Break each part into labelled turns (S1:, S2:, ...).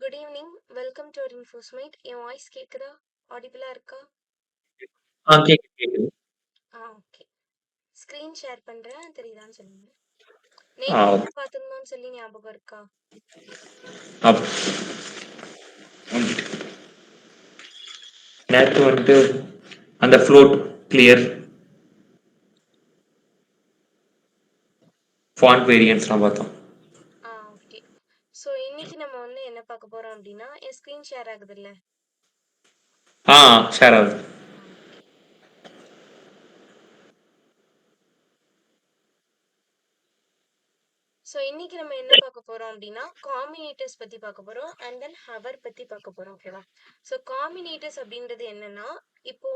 S1: Good evening. Welcome to our Infosmite. என் voice கேக்குதா? ஆடிபிளா இருக்கா?
S2: கேக்குது கேக்குது.
S1: ஓகே. ஸ்க்ரீன் ஷேர் பண்றேன். தெரியுதான்னு சொல்லுங்க.
S2: ஆ
S1: நேத்து என்ன
S2: ஓகே.
S1: பார்த்திருந்தோம்னு சொல்லி ஞாபகம் இருக்கா?
S2: அப் வந்துட்டு நேத்து வந்துட்டு அந்த ஃப்ளோட் கிளியர் ஃபாண்ட் வேரியன்ட்ஸ்லாம் பார்த்தோம்.
S1: ஓகே. ஸோ இன்னைக்கு நம்ம வந்து என்ன பார்க்க போறோம் அப்படின்னா, என் ஸ்க்ரீன் ஷேர் ஆகுதுல்ல?
S2: ஆ ஷேர் ஆகுது.
S1: ஓகே. ஸோ இன்னைக்கு நம்ம என்ன பார்க்க போறோம் அப்படின்னா, காம்பினேட்டர்ஸ் பத்தி பார்க்க போறோம். அண்ட் தென் ஹவர் பத்தி பார்க்க போறோம். ஓகேவா? ஸோ காம்பினேட்டர்ஸ் அப்படின்றது என்னன்னா, இப்போ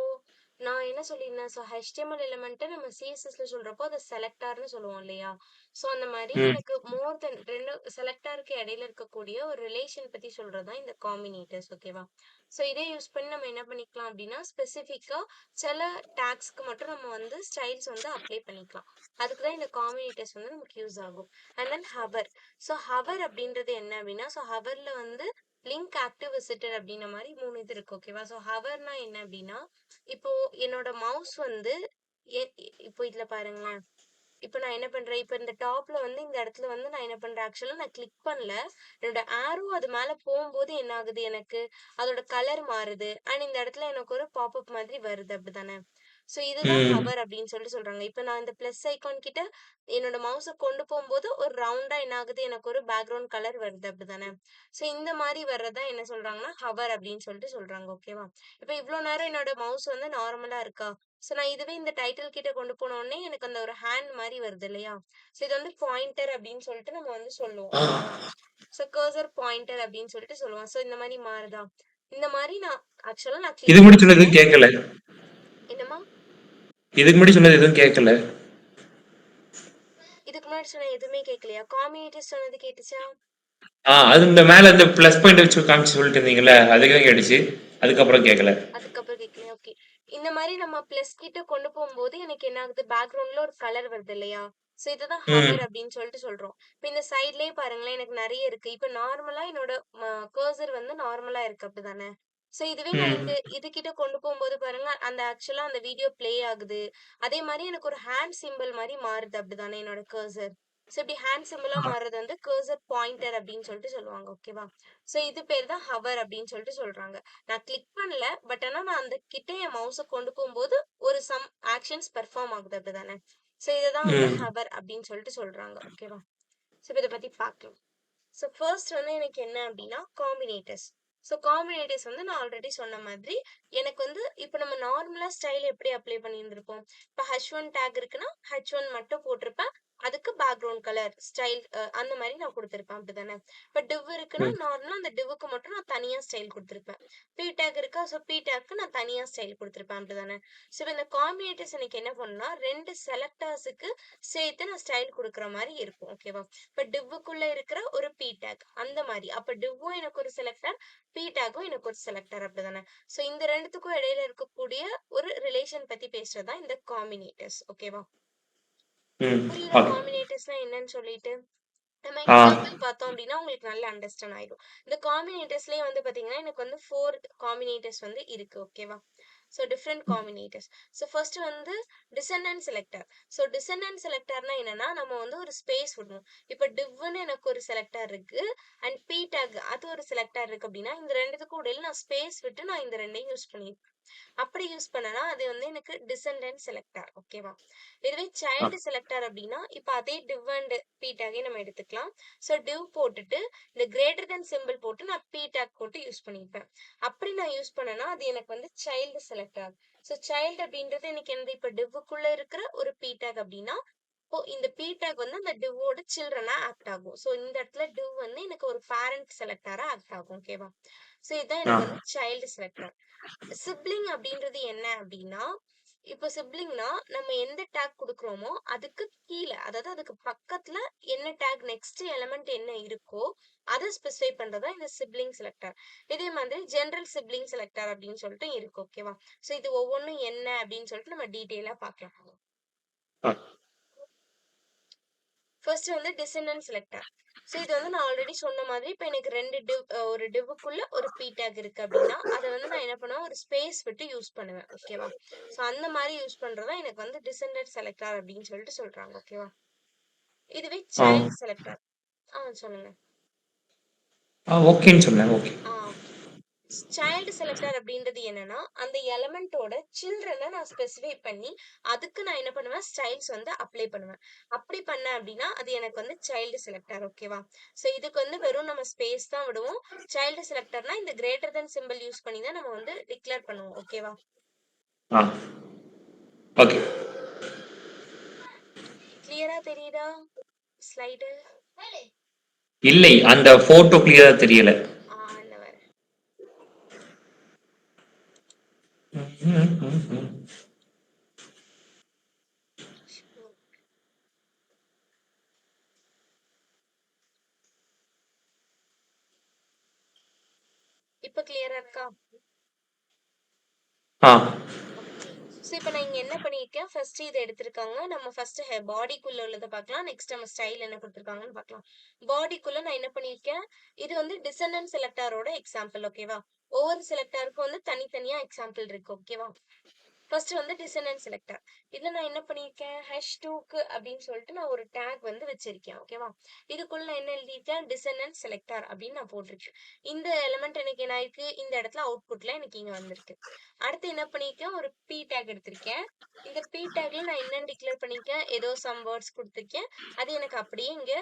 S1: நான் என்ன சொல்லியிருந்தேன், ஸோ HTML எலிமெண்ட்டை நம்ம CSSல சொல்றப்போ அதை செலக்டார்னு சொல்லுவோம் இல்லையா? ஸோ அந்த மாதிரி
S2: ம்
S1: எனக்கு மோர் தென் ரெண்டு செலக்டாருக்கு இடையில இருக்கக்கூடிய ஒரு ரிலேஷன் பத்தி சொல்றது தான் இந்த காம்பினேட்டர்ஸ். ஓகேவா? ஸோ இதே யூஸ் பண்ணி நம்ம என்ன பண்ணிக்கலாம் அப்படின்னா, ஸ்பெசிஃபிக்கா சில டேக்ஸ்க்கு மட்டும் நம்ம வந்து ஸ்டைல்ஸ் வந்து அப்ளை பண்ணிக்கலாம். அதுக்கு தான் இந்த காம்பினேட்டர்ஸ் வந்து நமக்கு யூஸ் ஆகும். And then hour. So hour அப்படின்றது என்ன அப்படின்னா, ஸோ ஹவர்ல வந்து லிங்க் ஆக்டிவ் விசிட்டட் அப்படின்ற மாதிரி 3 இது இருக்கு. ஓகேவா? ஸோ ஹவர்னா என்ன அப்படின்னா, இப்போ என்னோட மவுஸ் வந்து இப்போ இதுல பாருங்களேன். இப்போ நான் என்ன பண்றேன், இப்போ இந்த டாப்ல வந்து இந்த இடத்துல வந்து நான் என்ன பண்றேன், ஆக்சுவலா நான் கிளிக் பண்ணல. என்னோட ஆரோ அது மேல போகும்போது என்ன ஆகுது, எனக்கு அதோட கலர் மாறுது. அண்ட் இந்த இடத்துல எனக்கு ஒரு பாப்அப் மாதிரி வருது. அப்படிதானே? ஸோ இதுதான்
S2: ம்
S1: ஹவர் அப்படின்னு சொல்லிட்டு சொல்றாங்க. இப்போ நான் இந்த பிளஸ் ஐகான் கிட்ட என்னோட மவுஸை கொண்டு போகும்போது ஒரு ரவுண்டா என்ன ஆகுது, எனக்கு ஒரு பேக்ரவுண்ட் கலர் வருது. அப்படிதானே? ஸோ இந்த மாதிரி வர்றதா என்ன சொல்றாங்கன்னா ஹவர் அப்படின்னு சொல்லிட்டு சொல்றாங்க. ஓகேவா? இப்போ இவ்வளவு நேரம் என்னோட மவுஸ் வந்து நார்மலா இருக்கா? ஸோ நான் இதுவே இந்த டைட்டில் கிட்ட கொண்டு போன உடனே எனக்கு அந்த ஒரு ஹேண்ட் மாதிரி வருது இல்லையா? ஸோ இது வந்து பாயிண்டர் அப்படின்னு சொல்லிட்டு நம்ம வந்து சொல்லுவோம்.
S2: ஆ
S1: ஓகேவா? ஸோ கர்சர் பாயிண்டர் அப்படின்னு சொல்லிட்டு சொல்லுவோம். ஸோ இந்த மாதிரி மாறுதா? இந்த மாதிரி நான் ஆக்சுவலா நான்
S2: இதுக்கு
S1: கிளிக்
S2: முன்னாடி சொன்னது
S1: பண்ணல.
S2: எதுவும் கேட்கல.
S1: என்னமா?
S2: இதுக்கு முன்னாடி சொன்னது எதுவும் கேட்கல.
S1: இதுக்கு முன்னாடி சொன்ன எதுவுமே கேட்கலையா? காம்பினேட்டர் சொன்னது கேட்டுச்சா?
S2: அது இந்த மேல இந்த ப்ளஸ் பாயிண்ட் வச்சு காமிச்சு சொல்லிட்டு இருந்தீங்கல்ல, அதுக்கு தான் கேட்டுச்சு. அதுக்கப்புறம் கேட்கல.
S1: அதுக்கப்புறம் கேட்கலையா? ஓகே. இந்த மாதிரி நம்ம பிளஸ் கிட்ட கொண்டு போகும்போது எனக்கு என்ன ஆகுது, பேக்ரவுண்ட்ல ஒரு கலர் வருது இல்லையா? ஸோ இதுதான்
S2: ம்
S1: ஹவர் அப்படின்னு சொல்லிட்டு சொல்றோம். இப்போ இந்த சைட்லயே பாருங்களேன், எனக்கு நிறைய இருக்கு. இப்போ நார்மலா என்னோட கர்சர் வந்து நார்மலா இருக்கு. அப்படிதானே? ஸோ இதுவே நான்
S2: ம்
S1: இந்த இது கிட்ட கொண்டு போகும்போது பாருங்க, அந்த ஆக்சுவலா அந்த வீடியோ ப்ளே ஆகுது. அதே மாதிரி எனக்கு ஒரு ஹேண்ட் சிம்பிள் மாதிரி மாறுது. அப்படிதானே என்னோட கர்சர்? ஸோ இப்படி ஹேண்ட் சிம்பிளா மாறுறது வந்து கர்சர் பாயிண்டர் அப்படின்னு சொல்லிட்டு சொல்லுவாங்க. ஓகேவா? ஸோ இது பேர் தான் ஹவர் அப்படின்னு சொல்லிட்டு சொல்றாங்க. நான் கிளிக் பண்ணல. பட் ஆனா நான் அந்த கிட்ட என் மவுஸ கொண்டு போகும்போது ஒரு சம் ஆக்ஷன்ஸ் பெர்ஃபார்ம் ஆகுது. அப்படிதானே? ஸோ இதுதான் வந்து
S2: ம்
S1: ஹவர் அப்படின்னு சொல்லிட்டு சொல்றாங்க. ஓகேவா? ஸோ இதை பத்தி பார்க்கலாம். ஸோ ஃபர்ஸ்ட் வந்து எனக்கு என்ன அப்படின்னா காம்பினேட்டர்ஸ். ஸோ காம்பினேட்டர்ஸ் வந்து நான் ஆல்ரெடி சொன்ன மாதிரி எனக்கு வந்து இப்போ நம்ம நார்மலா ஸ்டைல் எப்படி அப்ளை பண்ணியிருந்திருப்போம். இப்போ H1 டேக் இருக்குன்னா H1 மட்டும் போட்டிருப்பேன். அதுக்கு பேக்ரவுண்ட் கலர் ஸ்டைல் அந்த மாதிரி நான் கொடுத்துருப்பேன். அப்படிதானே? இப்போ டிவ் இருக்குன்னா
S2: ம்
S1: நார்மலா அந்த டிவ்வுக்கு மட்டும் நான் தனியா ஸ்டைல் கொடுத்துருப்பேன். பி டேக் இருக்கா, ஸோ பி டேக்கு நான் தனியா ஸ்டைல் கொடுத்துருப்பேன். அப்படிதானே? ஸோ இந்த காம்பினேட்டர்ஸ் எனக்கு என்ன பண்ணுன்னா ரெண்டு செலக்டர்ஸுக்கு சேர்த்து நான் ஸ்டைல் கொடுக்குற மாதிரி இருக்கும். ஓகேவா? இப்ப டிவ்வுக்குள்ள இருக்கிற ஒரு பி டேக் அந்த மாதிரி. அப்ப டிவ்வும் எனக்கு ஒரு செலக்டர், பி டேக்கும் எனக்கு ஒரு செலக்டர். அப்படிதானே? சோ இந்த ரெண்டுத்துக்கும் இடையில இருக்கக்கூடிய ஒரு ரிலேஷன் பத்தி பேசுறதுதான் இந்த காம்பினேட்டர்ஸ். ஓகேவா?
S2: ம்
S1: புரியுதா
S2: ஓகே.
S1: காம்பினேட்டர்ஸ்னா என்னன்னு சொல்லிட்டு? நம்ம
S2: ஆ
S1: எக்ஸாம்பிள் பார்த்தோம் அப்படின்னா உங்களுக்கு நல்லா அண்டர்ஸ்டாண்ட் ஆயிடும். இந்த காம்பினேட்டர்ஸ்லயே வந்து பாத்தீங்கன்னா எனக்கு வந்து 4 காம்பினேட்டர்ஸ் வந்து இருக்கு. ஓகேவா? So different combinators. So first வந்து டிசெண்டன்ட் செலக்டர். ஸோ டிசெண்டன்ட் செலக்டர்னா என்னன்னா நம்ம வந்து ஒரு ஸ்பேஸ் விடணும். இப்போ டிவ்னு எனக்கு ஒரு செலக்டர் இருக்கு. அண்ட் பி டேக் அது ஒரு செலக்டர் இருக்கு அப்படின்னா இந்த ரெண்டுத்துக்கும் இடையில நான் ஸ்பேஸ் விட்டு நான் இந்த ரெண்டையும் யூஸ் பண்ணிருக்கேன். அப்படி யூஸ் பண்ணனா அது வந்து எனக்கு டிசெண்டன்ட் செலக்டர். ஓகேவா? இதுவே
S2: ஆ
S1: சைல்டு செலக்டர் அப்படின்னா இப்ப அதே டிவ் அண்ட் பி டேகே நம்ம எடுத்துக்கலாம். ஸோ டிவ் போட்டுட்டு இந்த கிரேட்டர் தென் சிம்பிள் போட்டு நான் பி டேக் போட்டு யூஸ் பண்ணிப்பேன். அப்படி நான் யூஸ் பண்ணனா அது எனக்கு வந்து சைல்டு செலக்டர். ஸோ சைல்டு அப்படின்றது எனக்கு என்னது, இப்ப டிவ்வுக்குள்ள இருக்கிற ஒரு பி டேக் அப்படின்னா இப்போ இந்த பி டேக் வந்து அந்த டிவ்வோட சில்ட்ரனா ஆக்ட் ஆகும். ஸோ இந்த இடத்துல டிவ் வந்து எனக்கு ஒரு பேரண்ட் செலக்டரா ஆக்ட் ஆகும். ஓகேவா? ஸோ இதுதான்
S2: ஆ
S1: எனக்கு வந்து சைல்டு செலக்டர். சிப்லிங் அப்படின்றது என்ன அப்படின்னா, இப்போ சிப்லிங்னா நம்ம எந்த டேக் குடுக்குறோமோ அதுக்கு கீழ, அதாவது அதுக்கு பக்கத்துல என்ன டேக் நெக்ஸ்ட் எலிமெண்ட் என்ன இருக்கோ அதை ஸ்பெசிஃபை பண்றதா இந்த சிப்லிங் செலக்டர். இதே மாதிரி ஜெனரல் சிப்லிங் செலக்டர் அப்படின்னு சொல்லிட்டு இருக்கு. ஓகேவா? சோ இது ஒவ்வொன்றும் என்ன அப்படின்னு சொல்லிட்டு நம்ம டீட்டெயிலா பார்க்கலாம்.
S2: ஆ
S1: ஃபர்ஸ்ட் வந்து டிசெண்டன்ட் செலக்டர். ஸோ இது வந்து நான் ஆல்ரெடி சொன்ன மாதிரி இப்போ எனக்கு ஒரு டிவ்வுக்குள்ள ஒரு பி டேக் இருக்கு அப்படின்னா அதை வந்து நான் என்ன பண்ணுவேன், ஒரு ஸ்பேஸ் விட்டு யூஸ் பண்ணுவேன். ஓகேவா? ஸோ அந்த மாதிரி யூஸ் பண்றதா எனக்கு வந்து டிசெண்டன்ட் செலக்டர் அப்படின்னு சொல்லிட்டு சொல்றாங்க. ஓகேவா? இதுவே
S2: ஆ
S1: சைல்டு செலக்டர். சொல்லுங்க.
S2: ஓகேன்னு சொன்னேன். ஓகே.
S1: ஓகே. சைல்டு செலக்டர் அப்படின்றது என்னன்னா, அந்த எலமெண்டோட சில்ட்ரனை நான் ஸ்பெசிஃபை பண்ணி அதுக்கு நான் என்ன பண்ணுவேன், ஸ்டைல்ஸ் வந்து அப்ளை பண்ணுவேன். அப்படி பண்ணேன் அப்படின்னா அது எனக்கு வந்து சைல்டு செலக்டர். ஓகேவா? ஸோ இதுக்கு வந்து வெறும் நம்ம ஸ்பேஸ் தான் விடுவோம். சைல்டு செலக்டர்னா இந்த கிரேட்டர் தென் சிம்பிள் யூஸ் பண்ணி தான் நம்ம வந்து டிக்ளேர் பண்ணுவோம். ஓகேவா?
S2: ஆ ஓகே.
S1: கிளியரா தெரியுதா ஸ்லைடு?
S2: இல்லை, அந்த ஃபோட்டோ கிளியரா தெரியல.
S1: இந்த வர இப்ப கிளியரா இருக்கா?
S2: ஆ
S1: ஸோ இப்போ நான் இங்க என்ன பண்ணியிருக்கேன், ஃபர்ஸ்ட் இதை எடுத்திருக்காங்க. நம்ம ஃபர்ஸ்ட் பாடிக்குள்ள உள்ளதை பார்க்கலாம். நெக்ஸ்ட் நம்ம ஸ்டைல் என்ன கொடுத்துருக்காங்கன்னு பார்க்கலாம். பாடிக்குள்ள நான் என்ன பண்ணியிருக்கேன், இது வந்து டிசெண்டன்ட் செலக்டாரோட எக்ஸாம்பிள். ஓகேவா? ஒவ்வொரு செலக்டாருக்கும் வந்து தனித்தனியா எக்ஸாம்பிள் இருக்கு. ஓகேவா? ஃபர்ஸ்ட் வந்து டிசெண்டன்ட் செலக்டர். இதுல நான் என்ன பண்ணியிருக்கேன், h2க்கு அப்படின்னு சொல்லிட்டு நான் ஒரு டேக் வந்து வச்சிருக்கேன். ஓகேவா? இதுக்குள்ள நான் என்ன எழுதியிருக்கேன், டிசெண்டன்ட் செலக்டர் அப்படின்னு நான் போட்டிருக்கேன். இந்த எலிமெண்ட் எனக்கு என்ன ஆயிருக்கு, இந்த இடத்துல அவுட்புட்ல எனக்கு இங்க வந்திருக்கு. அடுத்து என்ன பண்ணியிருக்கேன், ஒரு p டேக் எடுத்திருக்கேன். இந்த p டேக்ல நான் என்னன்னு டிக்ளேர் பண்ணிருக்கேன், ஏதோ சம் வேர்ட்ஸ் கொடுத்திருக்கேன். அது எனக்கு அப்படியே இங்க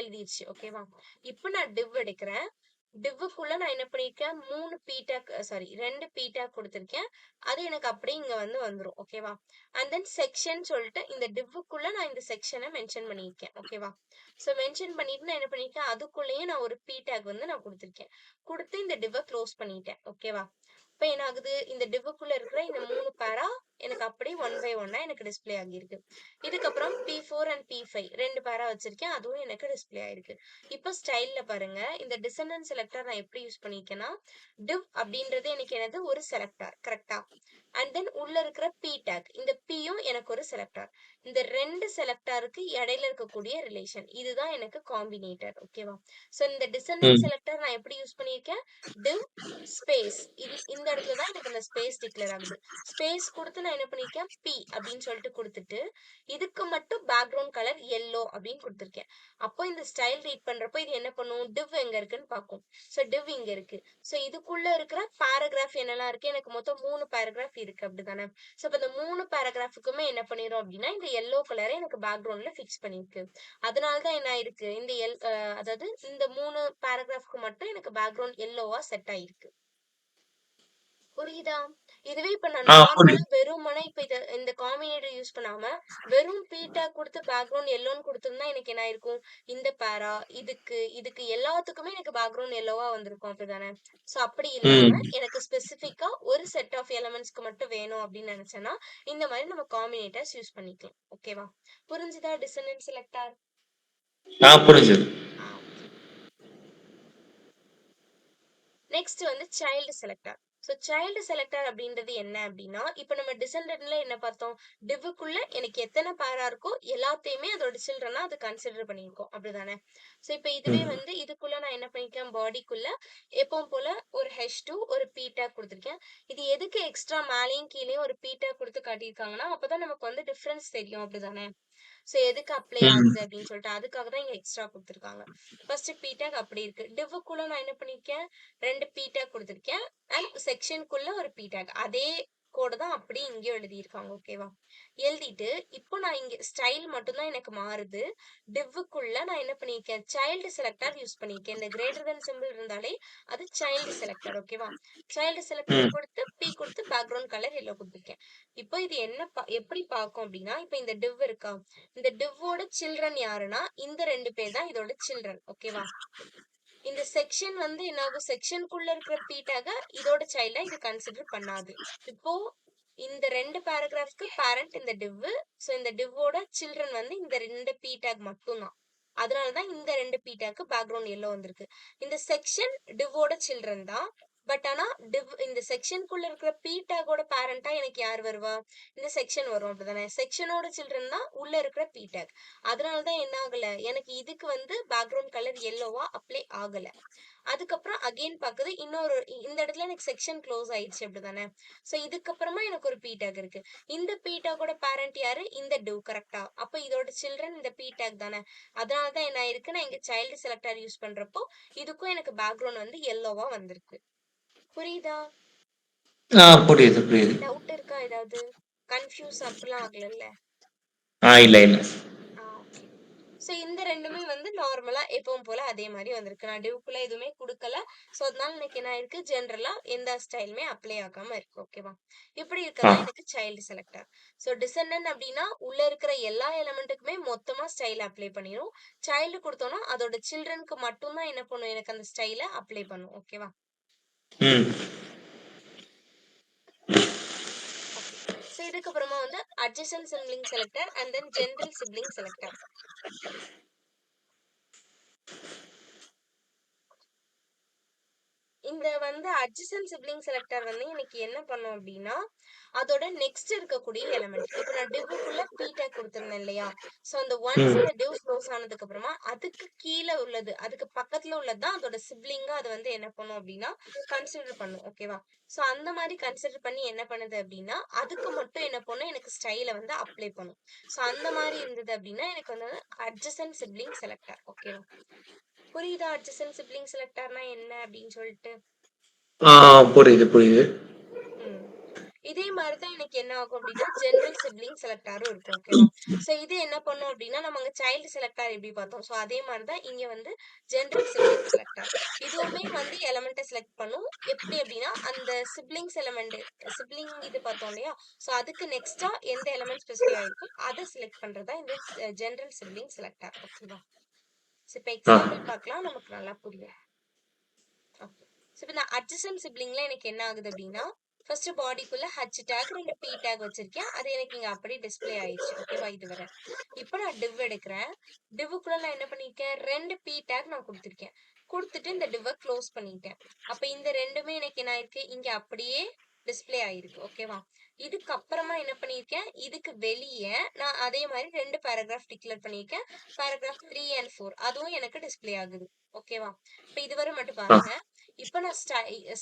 S1: எழுதிருச்சு. ஓகேவா? இப்போ நான் div எடுக்கிறேன். divக்குள்ள நான் என்ன பண்ணிருக்கேன், 2 p டேக் கொடுத்திருக்கேன். அது எனக்கு அப்படியே இங்க வந்து வந்துரும். ஓகேவா? அண்ட் தென் செக்ஷன் சொல்லிட்டு இந்த divக்குள்ள நான் இந்த செக்ஷனை மென்ஷன் பண்ணியிருக்கேன். ஓகேவா? ஸோ மென்ஷன் பண்ணிட்டு நான் என்ன பண்ணிருக்கேன், அதுக்குள்ளேயே நான் ஒரு p டேக் வந்து நான் கொடுத்திருக்கேன். கொடுத்து இந்த divவை க்ளோஸ் பண்ணிட்டேன். ஓகேவா? இப்போ என்ன ஆகுது, இந்த divக்குள்ள இருக்கிற இந்த 3 பேரா எனக்கு அப்படியே 1 by 1 எனக்கு டிஸ்ப்ளே ஆகியிருக்கு. இதுக்கப்புறம் p4 அண்ட் p5 2 பேரா வச்சிருக்கேன், அதுவும் எனக்கு டிஸ்ப்ளே ஆயிருக்கு. இப்போ ஸ்டைல்ல பாருங்க, இந்த டிசெண்டன்ட் செலக்டர் நான் எப்படி யூஸ் பண்ணிருக்கேன்னா, div அப்படின்றது எனக்கு என்னது, ஒரு செலக்டர். கரெக்டா? அண்ட் தென் உள்ள இருக்கிற p டேக், இந்த pயும் எனக்கு ஒரு செலக்டர். இந்த 2 செலக்டருக்கு இடையில இருக்கக்கூடிய ரிலேஷன், இதுதான் எனக்கு காம்பினேட்டர். ஓகேவா? ஸோ இந்த டிசெண்டன்ட்
S2: ம்
S1: செலக்டர் நான் எப்படி யூஸ் பண்ணியிருக்கேன், div ஸ்பேஸ், இந்த இடத்துல தான் எனக்கு அந்த ஸ்பேஸ் டிக்ளேர் ஆகுது. ஸ்பேஸ் கொடுத்து நான் என்ன பண்ணிருக்கேன், p அப்படின்னு சொல்லிட்டு கொடுத்துட்டு இதுக்கு மட்டும் பேக்ரவுண்ட் கலர் yellow அப்படின்னு கொடுத்துருக்கேன். அப்போ இந்த ஸ்டைல் ரீட் பண்றப்போ இது என்ன பண்ணும், div எங்க இருக்குன்னு பார்க்கும். ஸோ div இங்க இருக்கு. ஸோ இதுக்குள்ள இருக்கிற பேராகிராஃப் என்னெல்லாம் இருக்கு, எனக்கு மொத்தம் 3 பேராகிராஃப் இருக்கு. அப்படிதானே? ஸோ இப்போ இந்த 3 பேராகிராஃபுக்குமே என்ன பண்ணிரும் அப்படின்னா, இந்த yellow கலரை எனக்கு பேக்ரவுண்ட்ல ஃபிக்ஸ் பண்ணிருக்கு. அதனாலதான் என்ன ஆயிருக்கு, அதாவது இந்த 3 பேராகிராஃப்க்கு மட்டும் எனக்கு பேக்ரவுண்ட் yellowவா செட் ஆயிருக்கு. புரியுதா? இதுவே இப்ப நான் நார்மலா
S2: புரியுது.
S1: வெறுமனே இப்ப இந்த காம்பினேட்டர் யூஸ் பண்ணாம வெறும் p டேக் கொடுத்து பேக்ரவுண்ட் yellowன்னு கொடுத்திருந்தா எனக்கு என்ன ஆயிருக்கும், இந்த பேரா இதுக்கு எல்லாத்துக்குமே எனக்கு பேக்ரவுண்ட் yellowவா வந்திருக்கும். அப்படிதானே? சோ அப்படி இல்லாம
S2: ம்
S1: எனக்கு ஸ்பெசிஃபிக்கா ஒரு செட் ஆஃப் எலிமெண்ட்ஸ்க்கு மட்டும் வேணும் அப்படின்னு நினைச்சேன்னா இந்த மாதிரி நம்ம காம்பினேட்டர்ஸ் யூஸ் பண்ணிக்கலாம். ஓகேவா? புரிஞ்சுதா டிசெண்டன்ட் செலக்டர்?
S2: புரிஞ்சுது.
S1: ஓகே. நெக்ஸ்ட் வந்து child selector. So child selector அப்படின்றது என்ன அப்படின்னா, இப்போ நம்ம டிசெண்டன்ட்ல என்ன பார்த்தோம், டிவ்வுக்குள்ள எனக்கு எத்தனை பேரா இருக்கோ எல்லாத்தையுமே அதோட சில்ட்ரனா அது கன்சிடர் பண்ணியிருக்கோம். அப்படிதானே? ஸோ இப்போ இதுவே
S2: ம்
S1: வந்து இதுக்குள்ள நான் என்ன பண்ணிருக்கேன், பாடிக்குள்ள எப்பவும் போல ஒரு h2 ஒரு p டேக் கொடுத்துருக்கேன். இது எதுக்கு எக்ஸ்ட்ரா மேலேயும் கீழேயும் ஒரு p டேக் கொடுத்து காட்டியிருக்காங்கன்னா, அப்பதான் நமக்கு வந்து டிஃபரன்ஸ் தெரியும். அப்படிதானே? சோ எதுக்கு அப்ளை
S2: ம்
S1: ஆகுது அப்படின்னு சொல்லிட்டு அதுக்காக தான் இங்க எக்ஸ்ட்ரா கொடுத்துருக்காங்க. ஃபர்ஸ்ட் p டேக் அப்படி இருக்கு. divக்குள்ள நான் என்ன பண்ணிருக்கேன், 2 p டேக் கொடுத்துருக்கேன். அண்ட் செக்ஷனுக்குள்ள ஒரு p டேக், அதே கோட தான் அப்படியே இங்கேயும் எழுதியிருக்காங்க. ஓகேவா? எழுதிட்டு இப்போ நான் இங்க ஸ்டைல் மட்டும் தான் எனக்கு மாறுது. divக்குள்ள நான் என்ன பண்ணிருக்கேன், சைல்டு செலக்டர் யூஸ் பண்ணிருக்கேன். இந்த கிரேட்டர் தென் சிம்பிள் இருந்தாலே அது சைல்டு செலக்டர். ஓகேவா? சைல்டு செலக்டர்
S2: ம்
S1: கொடுத்து p கொடுத்து பேக்ரவுண்ட் கலர் எல்லோ கொடுத்துருக்கேன். இப்போ இது என்ன எப்படி பார்க்கும் அப்படின்னா, இப்போ இந்த div இருக்கா, இந்த divவோட சில்ட்ரன் யாருன்னா இந்த 2 பேர் தான் இதோட சில்ட்ரன். ஓகேவா? இந்த செக்ஷன் வந்து என்ன ஆகும், செக்ஷனுக்குள்ள இருக்கிற p டேக இதோட சைல்டா இது கன்சிடர் பண்ணாது. இப்போ இந்த 2 பேராகிராஃப்க்கு பேரண்ட் இந்த div. சோ இந்த divவோட சில்ட்ரன் வந்து இந்த 2 p டேக் மட்டும்தான். அதனாலதான் இந்த 2 p டேக்கு பேக்ரவுண்ட் yellow வந்திருக்கு. இந்த செக்ஷன் divவோட சில்ட்ரன் தான். பட் ஆனா இந்த செக்ஷனுக்குள்ள இருக்கிற பி டேகோட பேரண்டா எனக்கு யார் வருவா? இந்த செக்ஷன் வரும் அப்படிதானே? செக்ஷனோட சில்ட்ரன் தான் உள்ள இருக்கிற பி டேக். அதனாலதான் என்ன ஆகல, எனக்கு இதுக்கு வந்து பேக்ரவுண்ட் கலர் எல்லோவா அப்ளை ஆகல. அதுக்கப்புறம் அகைன் பாக்குது இன்னொரு இந்த இடத்துல எனக்கு செக்ஷன் க்ளோஸ் ஆயிடுச்சு அப்படிதானே? சோ இதுக்கப்புறமா எனக்கு ஒரு பி டேக் இருக்கு. இந்த பி டேக்கோட பேரண்ட் யாரு? இந்த டிவ். கரெக்டா? அப்ப இதோட சில்ட்ரன் இந்த பி டேக் தானே? அதனாலதான் என்ன ஆயிருக்கு, நான் இங்க சைல்டு செலக்டர் யூஸ் பண்றப்போ இதுக்கும் எனக்கு பேக்ரவுண்ட் வந்து எல்லோவா வந்திருக்கு. புரியுதா?
S2: புரியுது புரியுது.
S1: டவுட் இருக்கா ஏதாவது? கன்ஃபியூஸ் அப்படிலாம் ஆகலல்ல?
S2: இல்ல இல்ல.
S1: ஓகே. சோ இந்த ரெண்டுமே வந்து நார்மலா எப்பவும் போல அதே மாதிரி வந்திருக்கு. நான் டிவ்க்குள்ள எதுவுமே கொடுக்கல. சோ அதனால எனக்கு என்ன ஆயிருக்கு, ஜென்ரலா எந்த ஸ்டைலுமே அப்ளை ஆகாம இருக்கு. ஓகேவா? இப்படி
S2: ஆ
S1: இருக்கதான் எனக்கு சைல்டு செலக்டர். சோ டிசெண்டன்ட் அப்படின்னா உள்ள இருக்கிற எல்லா எலிமெண்ட்டுக்குமே மொத்தமா ஸ்டைல் அப்ளை பண்ணிரும். சைல்டு கொடுத்தோம்னா அதோட சில்ட்ரனுக்கு மட்டும்தான் என்ன பண்ணும், எனக்கு அந்த ஸ்டைலை அப்ளை பண்ணும். ஓகேவா?
S2: ம்
S1: ஓகே. சோ இதுக்கப்புறமா வந்து adjacent sibling selector and then general sibling selector. இந்த வந்து அட்ஜசன்ட் சிப்லிங் செலக்டர் வந்து எனக்கு என்ன பண்ணும் அப்படின்னா, அதோட நெக்ஸ்ட் இருக்கக்கூடிய எலிமெண்ட். இப்ப நான் டிவ்வுக்குள்ள பி டேக் கொடுத்திருந்தேன் இல்லையா? சோ அந்த ஒன்ஸ்
S2: ம்
S1: இந்த டிவ் க்ளோஸ் ஆனதுக்கு அப்புறமா அதுக்கு கீழே உள்ளது, அதுக்கு பக்கத்துல உள்ளதுதான் அதோட சிப்லிங்கா அது வந்து என்ன பண்ணும் அப்படின்னா கன்சிடர் பண்ணும். ஓகேவா? சோ அந்த மாதிரி கன்சிடர் பண்ணி என்ன பண்ணுது அப்படின்னா, அதுக்கு மட்டும் என்ன பண்ணும், எனக்கு ஸ்டைலை வந்து அப்ளை பண்ணும். சோ அந்த மாதிரி இருந்தது அப்படின்னா எனக்கு வந்து அட்ஜசன்ட் சிப்லிங் செலக்டர். ஓகேவா? புரியுதா அட்ஜசன்ட் சிப்லிங் செலக்டர்னா என்ன அப்படின்னு சொல்லிட்டு?
S2: புரியுது புரியுது.
S1: ம். இதே மாதிரிதான் எனக்கு என்ன ஆகும் அப்படின்னா ஜெனரல் சிப்லிங் செலக்டாரும் இருக்கும். ஓகேவா? சோ இது என்ன பண்ணும் அப்படின்னா, நம்ம அங்க சைல்டு செலக்டார் எப்படி பார்த்தோம், சோ அதே மாதிரிதான் இங்க வந்து ஜெனரல் சிப்லிங் செலக்டார். இதுவுமே வந்து எலமெண்ட்டை செலக்ட் பண்ணும். எப்படி அப்படின்னா, அந்த சிப்லிங்ஸ் எலமெண்ட் சிப்லிங் இது பார்த்தோம் இல்லையா? சோ அதுக்கு நெக்ஸ்டா எந்த எலமெண்ட் ஸ்பெசிஃபை ஆயிருக்கும் அதை செலக்ட் பண்றதா இந்த ஜெனரல் சிப்லிங் செலக்டார். ஓகேவா? இப்ப
S2: ஆ
S1: எக்ஸாம்பிள் பார்க்கலாம், நமக்கு நல்லா புரியும். ஓகே. சோ இப்ப இந்த அட்ஜசன்ட் சிப்லிங்ல எனக்கு என்ன ஆகுது அப்படின்னா, ஃபர்ஸ்ட் பாடிக்குள்ள ஹச் டேக் 2 பி டேக் வச்சிருக்கேன். அது எனக்கு இங்க அப்படியே டிஸ்ப்ளே ஆயிடுச்சு. ஓகேவா? இதுவரை. இப்போ நான் டிவ் எடுக்கிறேன். டிவ்வுக்குள்ள நான் என்ன பண்ணிருக்கேன், 2 பி டேக் நான் கொடுத்திருக்கேன். கொடுத்துட்டு இந்த டிவ்வை க்ளோஸ் பண்ணிட்டேன். அப்ப இந்த ரெண்டுமே எனக்கு என்ன ஆயிருக்கு, இங்க அப்படியே டிஸ்ப்ளே ஆயிருக்கு. ஓகேவா? இதுக்கு அப்புறமா என்ன பண்ணிருக்கேன், இதுக்கு வெளியே நான் அதே மாதிரி 2 பேராகிராஃப் டிக்ளேர் பண்ணிருக்கேன். பேராகிராஃப் 3 and 4 அதுவும் எனக்கு டிஸ்ப்ளே ஆகுது. ஓகேவா? இப்ப இதுவரை மட்டும்
S2: ஆ
S1: பாருங்க. இப்ப நான்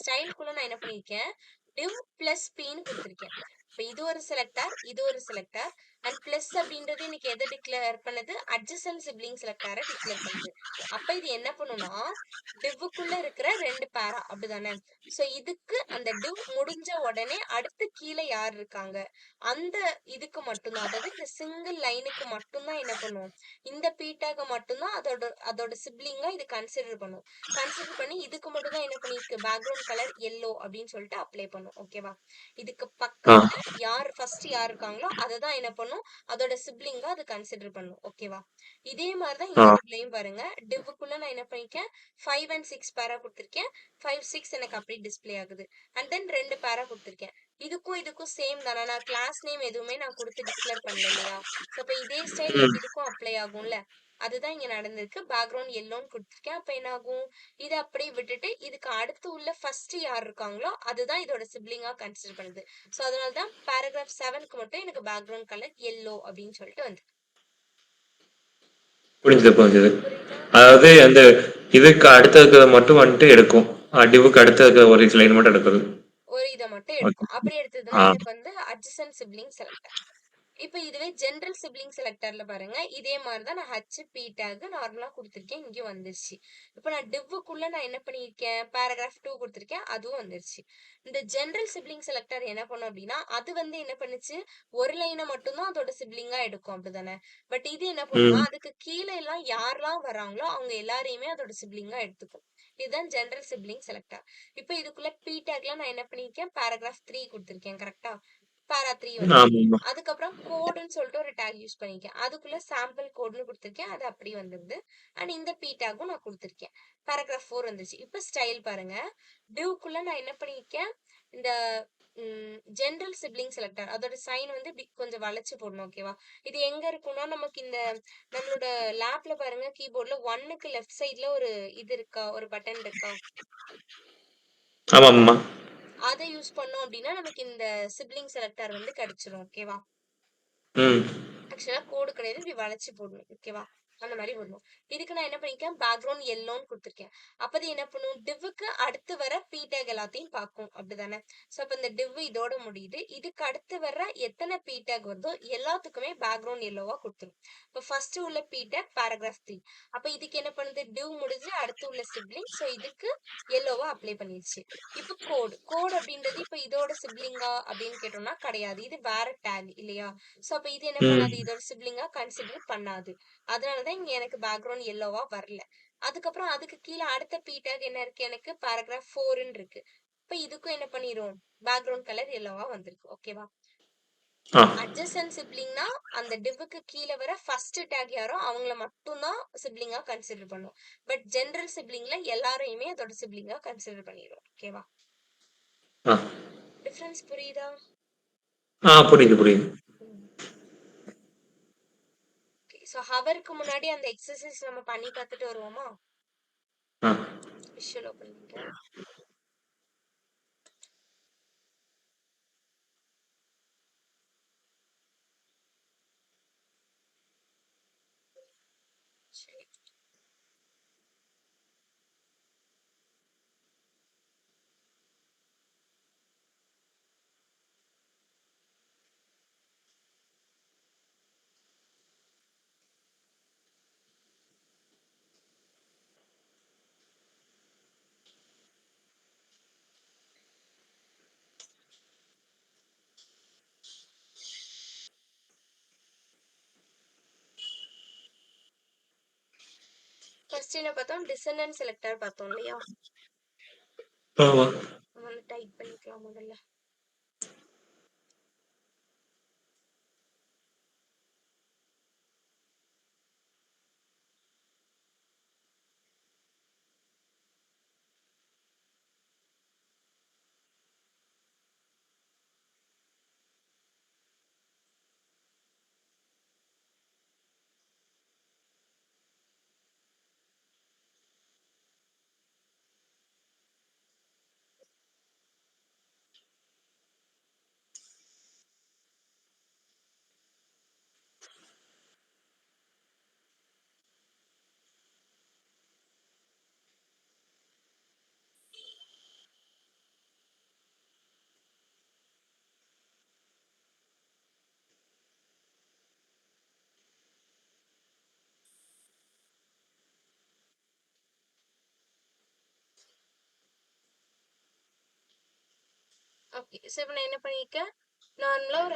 S1: ஸ்டைலுக்குள்ள நான் என்ன பண்ணிருக்கேன், div பிளஸ் பின்னு கொடுத்திருக்கேன். இப்ப இது ஒரு செலக்டார், இது ஒரு செலக்டார் அண்ட் பிளஸ் அப்படின்றது இன்னைக்கு எதை டிக்ளேர் பண்ணுது, அட்ஜசன்ட் சிப்லிங் செலக்டாரை டிக்ளேர் பண்ணுது. அப்ப இது என்ன பண்ணும்னா, டிவ்வுக்குள்ள இருக்கிற 2 பேரா அப்படிதானே? சோ இதுக்கு அந்த டிவ் முடிஞ்ச உடனே அடுத்து கீழே யார் இருக்காங்க, அந்த இதுக்கு மட்டும்தான், அதாவது இந்த சிங்கிள் லைனுக்கு மட்டும்தான் என்ன பண்ணும், இந்த பீட்டாக மட்டும்தான் அதோட அதோட சிப்லிங்கா இது கன்சிடர் பண்ணும். கன்சிடர் பண்ணி இதுக்கு மட்டும் தான் என்ன பண்ணிருக்கு, பேக்ரவுண்ட் கலர் எல்லோ அப்படின்னு சொல்லிட்டு அப்ளை பண்ணும். ஓகேவா? இதுக்கு
S2: ஆ
S1: பக்கத்துல யார் ஃபர்ஸ்ட் யார் இருக்காங்களோ அதை தான் என்ன பண்ணும், அதோட சிப்லிங்கா அது கன்சிடர் பண்ணும். ஓகேவா? இதே மாதிரிதான்
S2: ஆ
S1: இந்த டிவ்லையும் பாருங்க. டிவ்வுக்குள்ள நான் என்ன பண்ணிருக்கேன், 5 and 6 பேரா கொடுத்திருக்கேன். 5 6 எனக்கு அப்படி டிஸ்ப்ளே ஆகுது. அண்ட் தென் 2 பேரா கொடுத்திருக்கேன். இதுக்கும் சேம் தானே, நான் கிளாஸ் நேம் எதுவுமே நான் கொடுத்து டிக்ளேர் பண்ணல இல்லையா? சோ அப்ப இதே ஸ்டைல்
S2: ம்
S1: எனக்கு இதுக்கும் அப்ளை ஆகும்ல. அதுதான் இங்க நடந்திருக்கு. பேக்ரவுண்ட் எல்லோன்னு கொடுத்திருக்கேன். அப்ப என்ன ஆகும், இதை அப்படியே விட்டுட்டு இதுக்கு அடுத்து உள்ள ஃபர்ஸ்ட் யார் இருக்காங்களோ அதுதான் இதோட சிப்லிங்கா கன்சிடர் பண்ணுது. சோ அதனாலதான் பேராகிராஃப் 7க்கு மட்டும் எனக்கு பேக்ரவுண்ட் கலர் எல்லோ அப்படின்னு சொல்லிட்டு வந்து.
S2: புரிஞ்சுது புரிஞ்சுது.
S1: புரியுதா?
S2: அதாவது அந்த இதுக்கு அடுத்ததுக்கு மட்டும் வந்துட்டு எடுக்கும். டிவுக்கு அடுத்ததுக்கு ஒரு லைன் மட்டும் எடுக்குது.
S1: ஒரு இதை மட்டும்
S2: ஓகே.
S1: எடுக்கும். அப்படி எடுத்ததுன்னா
S2: ஆ
S1: எனக்கு வந்து அட்ஜசன்ட் சிப்லிங் செலக்டர். இப்ப இதுவே ஜெனரல் சிப்லிங் செலக்டர்ல பாருங்க, இதே மாதிரிதான் நான் ஹச் பி டேக் நார்மலா கொடுத்திருக்கேன், இங்க வந்துருச்சு. இப்ப நான் டிவ்வுக்குள்ள நான் என்ன பண்ணிருக்கேன், பேராகிராஃப் 2 கொடுத்திருக்கேன், அதுவும் வந்துருச்சு. இந்த ஜெனரல் சிப்லிங் செலக்டர் என்ன பண்ணும் அப்படின்னா, அது வந்து என்ன பண்ணுச்சு, ஒரு லைனை மட்டும்தான் அதோட சிப்லிங்கா எடுக்கும் அப்படிதானே? பட் இது என்ன பண்ணும்னா,
S2: ம்
S1: அதுக்கு கீழே எல்லாம் யாரெல்லாம் வராங்களோ அவங்க எல்லாரையுமே அதோட சிப்லிங்கா எடுத்துக்கும். இதுதான் ஜெனரல் சிப்லிங் செலக்டர். இப்ப இதுக்குள்ள பி டேக்ல நான் என்ன பண்ணிருக்கேன், பேராகிராஃப் 3 கொடுத்திருக்கேன். கரெக்டா? பேரா 3 வந்துருச்சு.
S2: ஆமாமா.
S1: அதுக்கப்புறம் கோடுன்னு சொல்லிட்டு ஒரு டேக் யூஸ் பண்ணிருக்கேன். அதுக்குள்ள சாம்பிள் கோடுன்னு கொடுத்திருக்கேன். அது அப்படி வந்துருது. அண்ட் இந்த பி டேக்கும் நான் கொடுத்திருக்கேன். பேராகிராஃப் 4 வந்துருச்சு. இப்ப ஸ்டைல் பாருங்க. டிவ்க்குள்ள நான் என்ன பண்ணிருக்கேன், இந்த ஜெனரல் சிப்லிங் செலக்டர் அதோட சைன் வந்து இப்படி கொஞ்சம் வளைச்சு போடணும். ஓகேவா? இது எங்க இருக்கும்னா, நமக்கு இந்த நம்மளோட லேப்ல பாருங்க, கீபோர்ட்ல 1க்கு லெஃப்ட் சைட்ல ஒரு இது இருக்கா, ஒரு பட்டன் இருக்கா?
S2: ஆமாம்மா.
S1: அதை யூஸ் பண்ணோம் அப்படின்னா நமக்கு இந்த சிப்லிங் செலக்டார் வந்து கிடைச்சிரும். ஓகேவா?
S2: ம்.
S1: ஆக்சுவலா கோடு கிடையாது. இப்படி வளைச்சு போடணும். ஓகேவா? அந்த மாதிரி வரணும். இதுக்கு நான் என்ன பண்ணிருக்கேன், பேக்ரவுண்ட் எல்லோன்னு கொடுத்துருக்கேன். அப்ப அது என்ன பண்ணும், டிவ்வுக்கு அடுத்து வர பி டேக் எல்லாத்தையும் பார்க்கும். அப்படிதானே? சோ அப்ப இந்த டிவ் இதோட முடியுது. இதுக்கு அடுத்து வர்ற எத்தனை பி டேக் வருதோ எல்லாத்துக்குமே பேக்ரவுண்ட் எல்லோவா கொடுத்துரும். இப்ப ஃபர்ஸ்ட் உள்ள பி டேக் பேராகிராஃப் 3. அப்ப இதுக்கு என்ன பண்ணுது, டிவ் முடிஞ்சு அடுத்து உள்ள சிப்லிங். சோ இதுக்கு எல்லோவா அப்ளை பண்ணிருச்சு. இப்ப கோட் அப்படின்றது இப்ப இதோட சிப்லிங்கா அப்படின்னு கேட்டோம்னா கிடையாது. இது வேற டேக் இல்லையா? சோ அப்ப இது என்ன பண்ணாது,
S2: ம்.
S1: இதோட சிப்லிங்கா கன்சிடர் பண்ணாது. அதனாலதான் இங்க எனக்கு பேக்ரவுண்ட் எல்லோவா வரல. அதுக்கப்புறம் அதுக்கு கீழே அடுத்த பி டேக் என்ன இருக்கு, எனக்கு பேராகிராஃப் 4ன்னு இருக்கு. இப்ப இதுக்கும் என்ன பண்ணிரும், பேக்ரவுண்ட் கலர் எல்லோவா வந்திருக்கு. ஓகேவா?
S2: ஆ.
S1: அட்ஜசன்ட் சிப்லிங்னா அந்த டிவ்வுக்கு கீழே வர ஃபர்ஸ்ட் டேக் யாரோ அவங்கள மட்டும்தான் சிப்லிங்கா கன்சிடர் பண்ணும். பட் ஜெனரல் சிப்லிங்ல எல்லாரையுமே அதோட சிப்லிங்கா கன்சிடர் பண்ணிடும். ஓகேவா?
S2: ஆ.
S1: டிஃபரன்ஸ் புரியுதா?
S2: புரியுது, புரியுது.
S1: சோ ஹவருக்கு முன்னாடி அந்த எக்ஸசைஸ் நம்ம பண்ணி பார்த்துட்டு வருவோமா?
S2: ஆ.
S1: விஷுவல் ஓபன் பண்ணிக்கிறேன். சரி. ஃபர்ஸ்ட் என்ன பார்த்தோம், டிசெண்டன்ட் செலக்டர் பார்த்தோம் இல்லையா?
S2: ஆமா.
S1: நம்ம டைப் பண்ணிக்கலாம் முதல்ல. ஓகே, சோ இப்போ நான் என்ன பண்ணிருக்கேன், நார்மலா ஒரு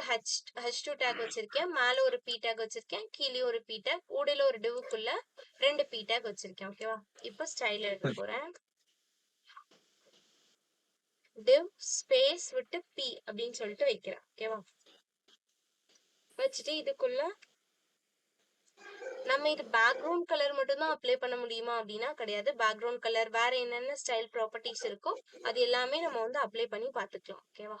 S1: H2 டேக் வச்சிருக்கேன். மேல ஒரு P டேக் வச்சிருக்கேன். கீழே ஒரு P டேக். ஊடையில ஒரு டிவ்வுக்குள்ள 2 P டேக் வச்சிருக்கேன். ஓகேவா? இப்போ ஸ்டைல் எழுத போறேன். டிவ் ஸ்பேஸ் விட்டு P அப்படின்னு சொல்லிட்டு வைக்கிறேன். ஓகேவா? வச்சுட்டு இதுக்குள்ள நம்ம இது பேக்ரவுண்ட் கலர் மட்டும் தான் அப்ளை பண்ண முடியுமா அப்படின்னா கிடையாது. பேக்ரவுண்ட் கலர் வேற என்னென்ன ஸ்டைல் ப்ராப்பர்ட்டிஸ் இருக்கோ அது எல்லாமே நம்ம வந்து அப்ளை பண்ணி பார்த்துக்கலாம். ஓகேவா?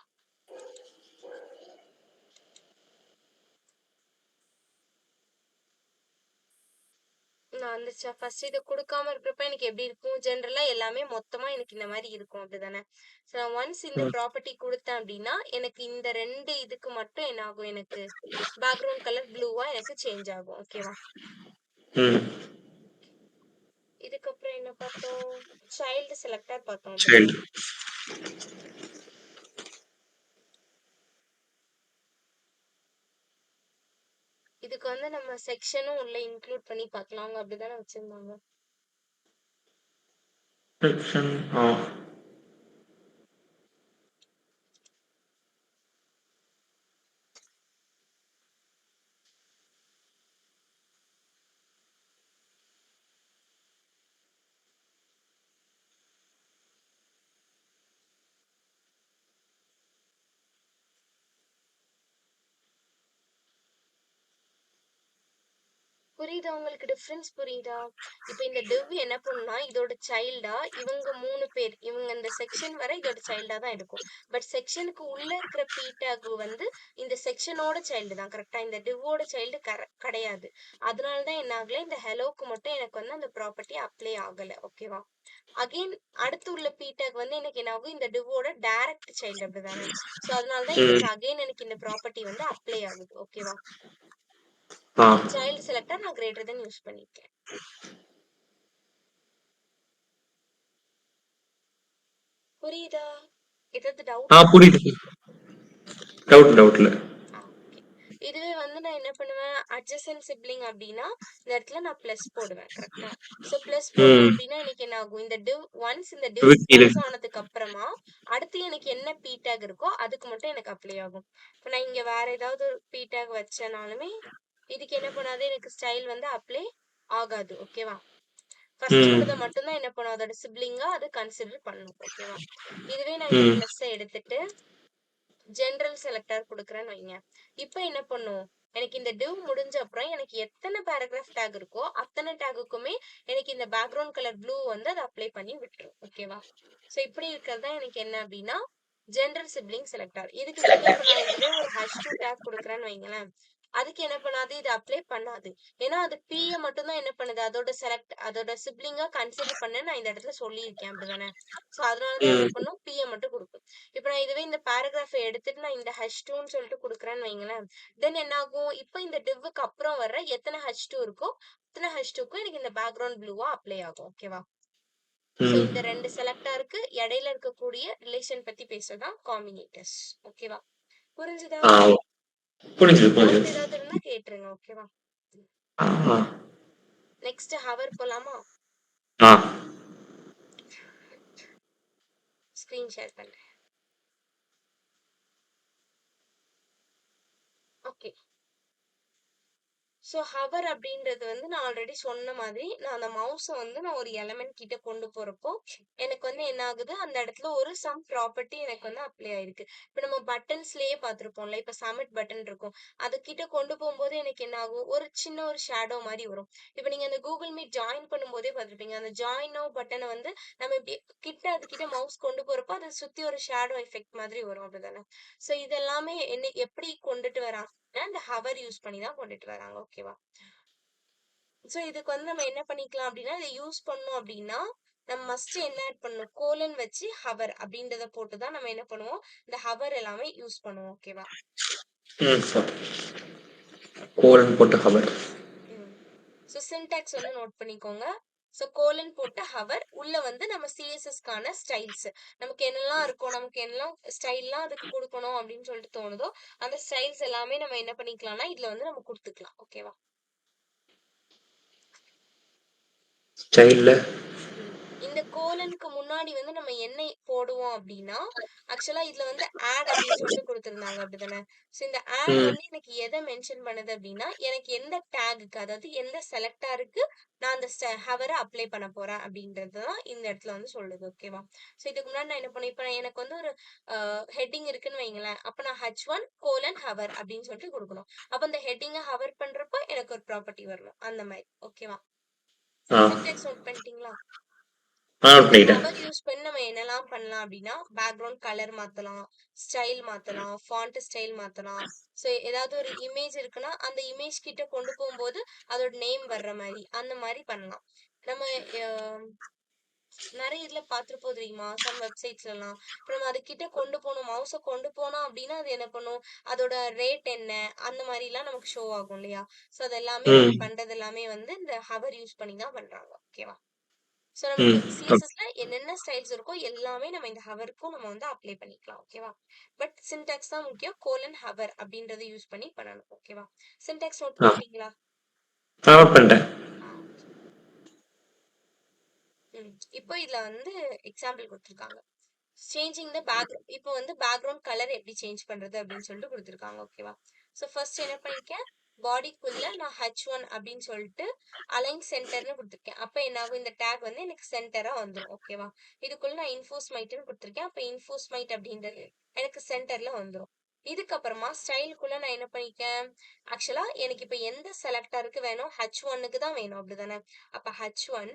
S1: நான் வந்துச்சா, ஃபர்ஸ்ட் இதை கொடுக்காம இருக்கிறப்ப எனக்கு எப்படி இருக்கும், ஜென்ரலா எல்லாமே மொத்தமா எனக்கு இந்த மாதிரி இருக்கும். அப்படிதானே? ஸோ நான் ஒன்ஸ் இந்த
S2: ம்.
S1: ப்ராப்பர்ட்டி கொடுத்தேன் அப்படின்னா எனக்கு இந்த 2 இதுக்கு மட்டும் என்ன ஆகும், எனக்கு பேக்ரவுண்ட் கலர் ப்ளூவா எனக்கு சேஞ்ச் ஆகும். ஓகேவா?
S2: ம்.
S1: இதுக்கப்புறம் என்ன பார்த்தோம், சைல்டு செலக்டர் பார்த்தோம். அப்படிதானே?
S2: சைல்டு.
S1: இதுக்கு வந்து நம்ம செக்ஷனும் உள்ள இன்க்ளூட் பண்ணி பார்க்கலாம். அவங்க அப்படிதானே வச்சிருந்தாங்க.
S2: செக்ஷன்.
S1: புரியுதா உங்களுக்கு? டிஃபரன்ஸ் புரியுதா? இப்ப இந்த டிவ் என்ன பண்ணுனா இதோட சைல்டா இவங்க 3 பேர், இவங்க இந்த செக்ஷன் வர இதோட சைல்டா தான் இருக்கும். பட் செக்ஷனுக்கு உள்ள இருக்கிற பி டேக் வந்து இந்த செக்ஷனோட சைல்டு தான். கரெக்டா? இந்த டிவோட சைல்டு கிடையாது. அதனால தான் என்ன ஆகல, இந்த ஹெலோக்கு மட்டும் எனக்கு வந்து அந்த ப்ராப்பர்ட்டி அப்ளை ஆகல. ஓகேவா? அகைன் அடுத்து உள்ள p டேக் வந்து எனக்கு என்ன ஆகும், இந்த divவோட டைரக்ட் சைல்டு அப்படிதானே. ஸோ அதனால தான்
S2: ம்.
S1: எனக்கு அகைன் எனக்கு இந்த ப்ராப்பர்ட்டி வந்து அப்ளை ஆகுது. ஓகேவா?
S2: ஆ.
S1: சைல்டு செலக்டர் நான் கிரேட்டர் தென் யூஸ் பண்ணிருக்கேன். புரியுதா? ஏதாவது டவுட் இருக்கா?
S2: புரியுது. டவுட்ல.
S1: ஓகே. இதுவே வந்து நான் என்ன பண்ணுவேன், அட்ஜசன்ட் சிப்லிங் அப்படின்னா இந்த இடத்துல நான் பிளஸ் போடுவேன். கரெக்டா? ஸோ பிளஸ் போட்டேன்
S2: ம்.
S1: அப்படின்னா எனக்கு என்ன ஆகும், இந்த div ஒன்ஸ் இந்த div
S2: விக்கிது.
S1: க்ளோஸ் ஆனதுக்கு அப்புறமா அடுத்து எனக்கு என்ன p டேக் இருக்கோ அதுக்கு மட்டும் எனக்கு அப்ளை ஆகும். இப்போ நான் இங்க வேற ஏதாவது ஒரு p டேக் வச்சேனாலுமே இதுக்கு என்ன பண்ணாது, எனக்கு ஸ்டைல் வந்து அப்ளை ஆகாது. ஓகேவா? ஃபர்ஸ்ட்
S2: ம்.
S1: உள்ளத மட்டும் தான் என்ன பண்ணும், அதோட சிப்லிங்கா அது கன்சிடர் பண்ணும். ஓகேவா? இதுவே நான் இந்த
S2: ம்.
S1: பிளஸ் எடுத்துட்டு ஜெனரல் செலக்டர் குடுக்குறேன்னு வைங்க. இப்ப என்ன பண்ணும், எனக்கு இந்த div முடிஞ்ச அப்புறம் எனக்கு எத்தனை பேராகிராஃப் டேக் இருக்கோ அத்தனை டேகுக்குமே எனக்கு இந்த பேக்ரவுண்ட் கலர் ப்ளூ வந்து அதை அப்ளை பண்ணி விட்டுரும். ஓகேவா? ஸோ இப்படி இருக்கிறது தான் எனக்கு என்ன அப்படின்னா ஜெனரல் சிப்லிங் செலக்டர். இதுக்கு பதிலா இப்ப நான் இதுவே ஒரு ஹஷ்2 டேக் கொடுக்குறேன்னு வைங்களேன், அதுக்கு என்ன பண்ணாது, இது அப்ளை பண்ணாது. ஏன்னா அது p மட்டும் தான் என்ன பண்ணுது, அதோட சிப்லிங்கா கன்சிடர் பண்ண நான் இந்த இடத்துல சொல்லியிருக்கேன். அப்படிதானே? ஸோ அதனாலதான் என்ன
S2: ம்.
S1: பண்ணும், p மட்டும் கொடுக்கும். இப்ப நான் இதுவே இந்த பேராகிராஃபை எடுத்துட்டு நான் இந்த h2ன்னு சொல்லிட்டு குடுக்குறேன்னு வைங்களேன், தென் என்ன ஆகும், இப்ப இந்த divக்கு அப்புறம் வர்ற எத்தனை h2 இருக்கோ அத்தனை h2க்கும் எனக்கு இந்த பேக்ரவுண்ட் ப்ளூவா அப்ளை ஆகும். ஓகேவா? சோ
S2: ம்.
S1: இந்த ரெண்டு செலக்டருக்கு இடையில இருக்கக்கூடிய ரிலேஷன் பத்தி பேசுறதுதான் காம்பினேட்டர்ஸ். ஓகேவா? புரிஞ்சுதா?
S2: ஆ. புரிஞ்சுது,
S1: டவுட்
S2: புரிஞ்சுது.
S1: ஏதாவது இருந்தா கேட்டுருங்க. ஓகேவா?
S2: ஆ.
S1: நெக்ஸ்ட் ஹவர் போலாமா?
S2: ஆ.
S1: ஸ்கிரீன் ஷேர் பண்றேன். ஓகே. ஸோ ஹவர் அப்படின்றது வந்து நான் ஆல்ரெடி சொன்ன மாதிரி நான் அந்த மவுஸை வந்து நான் ஒரு எலமெண்ட் கிட்ட கொண்டு போறப்போ எனக்கு வந்து என்ன ஆகுது, அந்த இடத்துல ஒரு சம் ப்ராப்பர்ட்டி எனக்கு வந்து அப்ளை ஆயிருக்கு. இப்போ நம்ம பட்டன்ஸ்லயே பார்த்துருப்போம்ல, இப்போ சப்மிட் பட்டன் இருக்கும், அது கிட்ட கொண்டு போகும்போது எனக்கு என்ன ஆகும், ஒரு சின்ன ஒரு ஷேடோ மாதிரி வரும். இப்போ நீங்க அந்த கூகுள் மீட் ஜாயின் பண்ணும்போதே பார்த்துருப்பீங்க, அந்த ஜாயின் நோ பட்டனை வந்து நம்ம இப்படி கிட்ட அது கிட்ட மவுஸ் கொண்டு போறப்போ அதை சுத்தி ஒரு ஷேடோ எஃபெக்ட் மாதிரி வரும். அப்படிதானே? ஸோ இதெல்லாமே என்ன எப்படி கொண்டுட்டு வராங்க, இந்த ஹவர் யூஸ் பண்ணி தான் கொண்டுட்டு வராங்க. ஓகேவா? சோ இதுக்கு வந்து நம்ம என்ன பண்ணிக்கலாம் அப்படின்னா, இதை யூஸ் பண்ணோம் அப்படின்னா நம்ம மஸ்ட் என்ன ஆட் பண்ணணும், கோலன் வச்சு ஹவர் அப்படின்றத போட்டு தான் நம்ம என்ன பண்ணுவோம், இந்த ஹவர் எல்லாமே யூஸ் பண்ணுவோம். ஓகேவா?
S2: ம். கோலன் போட்டு ஹவர்.
S1: ஸோ சின்டாக்ஸ் வந்து நோட் பண்ணிக்கோங்க. ஸோ கோலன் போட்டு ஹவர் உள்ள வந்து நம்ம சிஎஸ்எஸ்க்கான ஸ்டைல்ஸ் நமக்கு என்னெல்லாம் இருக்கும், நமக்கு என்னெல்லாம் ஸ்டைல்லாம் அதுக்கு கொடுக்கணும் அப்படின்னு சொல்லிட்டு தோணுதோ அந்த ஸ்டைல்ஸ் எல்லாமே நம்ம என்ன பண்ணிக்கலாம்னா இதுல வந்து நம்ம கொடுத்துக்கலாம். ஓகேவா?
S2: ஸ்டைல்ல.
S1: இந்த கோலனுக்கு முன்னாடி வந்து நம்ம என்ன போடுவோம் அப்படின்னா, ஆக்சுவலா இதுல வந்து ஆட் அப்படின்னு சொல்லிட்டு கொடுத்திருந்தாங்க. அப்படிதானே? சோ இந்த ஆட்
S2: ம்.
S1: வந்து எனக்கு எதை மென்ஷன் பண்ணுது அப்படின்னா, எனக்கு எந்த டேகுக்கு, அதாவது எந்த செலக்டாருக்கு நான் அந்த ஹவரை அப்ளை பண்ண போறேன் அப்படின்றது தான் இந்த இடத்துல வந்து சொல்லுது. ஓகேவா? சோ இதுக்கு முன்னாடி நான் என்ன பண்ணேன், இப்ப எனக்கு வந்து ஒரு ஹெட்டிங் இருக்குன்னு வைங்களேன், அப்ப நான் h1 கோலன் ஹவர் அப்படின்னு சொல்லிட்டு கொடுக்கணும். அப்ப அந்த ஹெட்டிங்கை ஹவர் பண்றப்ப எனக்கு ஒரு ப்ராப்பர்ட்டி வரணும். அந்த மாதிரி. ஓகேவா?
S2: ஆ.
S1: சின்டாக்ஸ் நோட் பண்ணிட்டீங்களா?
S2: நோட்
S1: இந்த
S2: பண்ணிட்டேன்.
S1: ஹவர் யூஸ் பண்ணி நம்ம என்னெல்லாம் பண்ணலாம் அப்படின்னா, பேக்ரவுண்ட் கலர் மாத்தலாம், ஸ்டைல் மாத்தலாம், ஃபாண்ட் ஸ்டைல் மாத்தலாம். ஸோ ஏதாவது ஒரு இமேஜ் இருக்குன்னா அந்த இமேஜ் கிட்ட கொண்டு போகும்போது அதோட நேம் வர்ற மாதிரி அந்த மாதிரி பண்ணலாம். நம்ம நிறைய இதுல பார்த்திருப்போம் தெரியுமா, சம் வெப்சைட்ஸ்ல எல்லாம். இப்ப நம்ம அது கிட்ட கொண்டு போகணும், மவுஸை கொண்டு போனோம் அப்படின்னா அது என்ன பண்ணும், அதோட ரேட் என்ன அந்த மாதிரி எல்லாம் நமக்கு ஷோ ஆகும் இல்லையா? ஸோ அது எல்லாமே நம்ம
S2: ம்.
S1: பண்றது எல்லாமே வந்து இந்த ஹவர் யூஸ் பண்ணி தான் பண்றாங்க. ஓகேவா? ஸோ நமக்கு
S2: ம். ஓகே.
S1: சிஎஸ்எஸ்ல என்னென்ன ஸ்டைல்ஸ் இருக்கோ எல்லாமே நம்ம இந்த ஹவருக்கும் நம்ம வந்து அப்ளை பண்ணிக்கலாம். ஓகேவா? பட் சின்டாக்ஸ் தான் முக்கியம். கோலன் ஹவர் அப்படின்றத யூஸ் பண்ணி பண்ணணும். ஓகேவா? சின்டாக்ஸ் நோட்
S2: ஆ.
S1: பண்ணிட்டீங்களா?
S2: நோட் பண்ணிட்டேன்.
S1: இப்போ இதுல வந்து எக்ஸாம்பிள் கொடுத்துருக்காங்க. Changing the background. இப்போ வந்து பேக்ரவுண்ட் கலர் எப்படி சேஞ்ச் பண்றது அப்படின்னு சொல்லிட்டு கொடுத்துருக்காங்க. ஓகேவா? ஸோ ஃபர்ஸ்ட் என்ன பண்ணிருக்கேன், பாடிக்குள்ள நான் h1 அப்படின்னு சொல்லிட்டு அலைன் சென்டர்னு கொடுத்துருக்கேன். அப்ப என்ன ஆகும், இந்த டேக் வந்து எனக்கு சென்டரா வந்துடும். ஓகேவா? இதுக்குள்ள நான் இன்ஃபோஸ்மைட்னு கொடுத்துருக்கேன். அப்ப இன்ஃபோஸ்மைட் அப்படின்றது எனக்கு சென்டர்ல வந்துடும். இதுக்கப்புறமா ஸ்டைலுக்குள்ள நான் என்ன பண்ணிருக்கேன், ஆக்சுவலா எனக்கு இப்ப எந்த செலக்டருக்கு வேணும், h1க்கு தான் வேணும். அப்படிதானே? அப்ப h1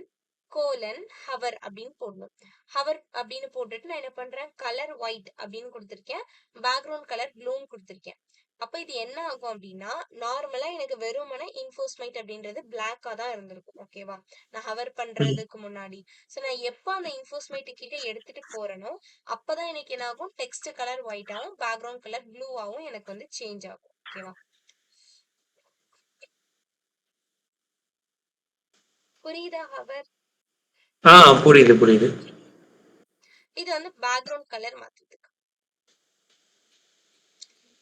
S1: கோலன் ஹவர் அப்படின்னு போடணும். ஹவர் அப்படின்னு போட்டுட்டு நான் என்ன பண்றேன், கலர் ஒயிட் அப்படின்னு கொடுத்துருக்கேன், பேக்ரவுண்ட் கலர் ப்ளூன்னு கொடுத்துருக்கேன். அப்ப இது என்ன ஆகும் அப்படின்னா, நார்மலா எனக்கு வெறுமனே இன்ஃபோஸ்மைட் அப்படின்றது பிளாக்கா தான் இருந்திருக்கும். ஓகேவா? நான் ஹவர்
S2: ம்.
S1: பண்றதுக்கு முன்னாடி. ஸோ நான் எப்ப அந்த இன்ஃபோஸ்மைட் கிட்ட எடுத்துட்டு போறேனோ, அப்பதான் எனக்கு என்ன ஆகும், டெக்ஸ்ட் கலர் ஒயிட்டாவும், பேக்கிரவுண்ட் கலர் ப்ளூவாவும் எனக்கு வந்து சேஞ்ச் ஆகும். ஓகேவா? புரியுதா ஹவர்?
S2: ஆ புரியுது, புரியுது.
S1: இது வந்து பேக்கிரவுண்ட் கலர் மாத்துறதுக்கு.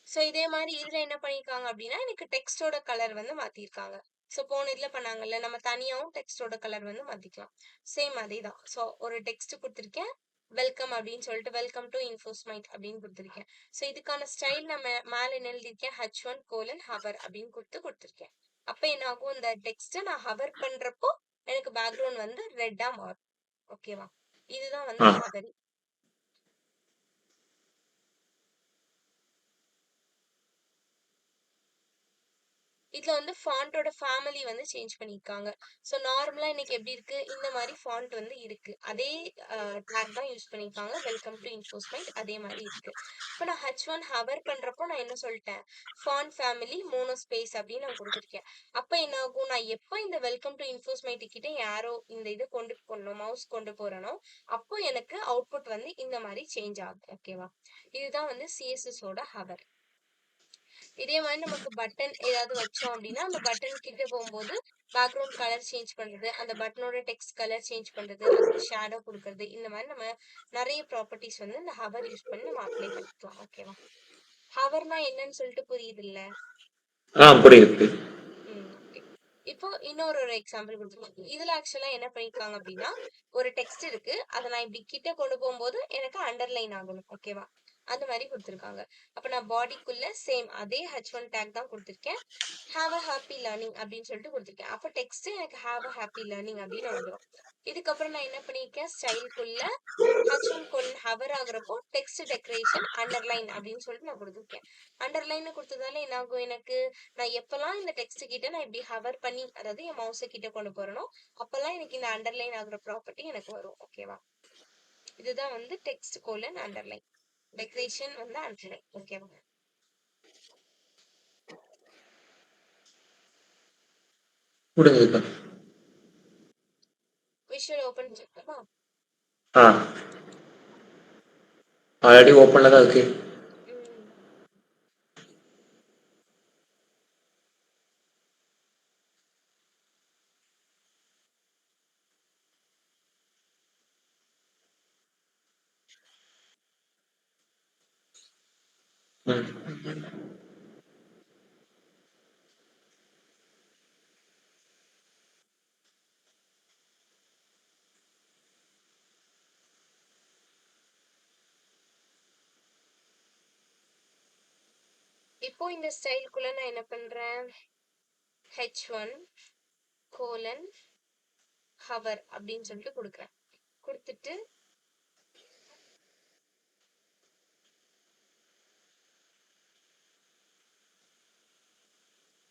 S1: ஸோ இதே மாதிரி இதுல என்ன பண்ணிருக்காங்க அப்படின்னா, எனக்கு டெக்ஸ்டோட கலர் வந்து மாத்திருக்காங்க. ஸோ போன இதுல பண்ணாங்கல்ல, நம்ம தனியாவும் டெக்ஸ்டோட கலர் வந்து மாத்திக்கலாம். சேம் அதே தான். ஸோ ஒரு டெக்ஸ்ட் கொடுத்துருக்கேன். வெல்கம் அப்படின்னு சொல்லிட்டு வெல்கம் டு இன்ஃபோஸ்மைட் அப்படின்னு கொடுத்துருக்கேன். ஸோ இதுக்கான ஸ்டைல் நான் மேல என்ன எழுதியிருக்கேன், H1 ஹவர் அப்படின்னு கொடுத்துருக்கேன். அப்ப என்ன ஆகும், இந்த டெக்ஸ்ட்டை நான் ஹவர் பண்றப்போ எனக்கு பேக்ரவுண்ட் வந்து ரெட்டா மாறும். ஓகேவா? இதுதான் வந்து
S2: ஆ.
S1: ஹவர். இதுல வந்து ஃபாண்டோட ஃபேமிலி வந்து சேஞ்ச் பண்ணிருக்காங்க. ஸோ நார்மலா இன்னைக்கு எப்படி இருக்கு, இந்த மாதிரி ஃபாண்ட் வந்து இருக்கு. அதே டேக் தான் யூஸ் பண்ணிருக்காங்க. வெல்கம் டு இன்ஃபோஸ்மைட் அதே மாதிரி இருக்கு. இப்போ நான் H1 ஹவர் பண்றப்போ நான் என்ன சொல்லிட்டேன், ஃபாண்ட் ஃபேமிலி மோனோ ஸ்பேஸ் அப்படின்னு நான் கொடுத்துருக்கேன். அப்ப என்ன ஆகும், நான் எப்போ இந்த வெல்கம் டு இன்ஃபோஸ்மைட் கிட்ட யாரோ இந்த இது கொண்டு போகணும், மவுஸ் கொண்டு போறேனோ, அப்போ எனக்கு அவுட்புட் வந்து இந்த மாதிரி சேஞ்ச் ஆகும். ஓகேவா? இதுதான் வந்து CSS ஓட ஹவர். இதே மாதிரி நமக்கு பட்டன் ஏதாவது வச்சோம் அப்படின்னா, அந்த பட்டன் கிட்ட போகும்போது பேக்ரவுண்ட் கலர் சேஞ்ச் பண்றது, அந்த பட்டனோட டெக்ஸ்ட் கலர் சேஞ்ச் பண்றது, அதுக்கு ஷேடோ கொடுக்கறது, இந்த மாதிரி நம்ம நிறைய ப்ராப்பர்ட்டிஸ் வந்து இந்த ஹவர் யூஸ் பண்ணி நம்ம அப்ளை பண்ணிக்கலாம். ஓகேவா? ஹவர்னா என்னன்னு சொல்லிட்டு புரியுது இல்ல?
S2: புரியுது, புரியுது.
S1: ஓகே. இப்போ இன்னொரு எக்ஸாம்பிள் கொடுத்துருக்கோம். இதுல ஆக்சுவலா என்ன பண்ணிருக்காங்க அப்படின்னா, ஒரு டெக்ஸ்ட் இருக்கு. அதை நான் இப்படி கிட்ட கொண்டு போகும்போது எனக்கு அண்டர்லைன் ஆகணும். ஓகேவா? அந்த மாதிரி கொடுத்துருக்காங்க. அப்ப நான் பாடிக்குள்ள சேம் அதே H1 டேக் தான் கொடுத்துருக்கேன். ஹாவ் அ ஹாப்பி லேர்னிங் அப்படின்னு சொல்லிட்டு கொடுத்துருக்கேன். அப்ப டெக்ஸ்ட் எனக்கு ஹாவ் அ ஹாப்பி லேர்னிங் அப்படின்னு வந்துடும். இதுக்கப்புறம் நான் என்ன பண்ணிருக்கேன், ஸ்டைலுக்குள்ள H1 ஹவர் ஆகுறப்போ டெக்ஸ்ட் டெக்கரேஷன் அண்டர்லைன் அப்படின்னு சொல்லிட்டு நான் கொடுத்துருக்கேன். அண்டர்லைன் கொடுத்ததால என்ன ஆகும், எனக்கு நான் எப்பெல்லாம் இந்த டெக்ஸ்ட் கிட்ட நான் இப்படி ஹவர் பண்ணி, அதாவது என் மவுஸை கிட்ட கொண்டு போறேனோ, அப்பெல்லாம் எனக்கு இந்த அண்டர்லைன் ஆகுற ப்ராப்பர்ட்டி எனக்கு வரும். ஓகேவா? இதுதான் வந்து டெக்ஸ்ட் அண்டர்லைன், டெக்கரேஷன் வந்து அண்டர்லைன். ஓகேவா?
S2: புரியுதுக்கா.
S1: விஷுவல் ஓபன் பண்ணலாமா?
S2: ஆ. ஆல்ரெடி ஓப்பன்ல தான் இருக்கு.
S1: ம்.
S2: ம்.
S1: இப்போ இந்த ஸ்டைலுக்குள்ள நான் என்ன பண்றேன், H1 ஹவர் அப்படின்னு சொல்லிட்டு கொடுக்குறேன். கொடுத்துட்டு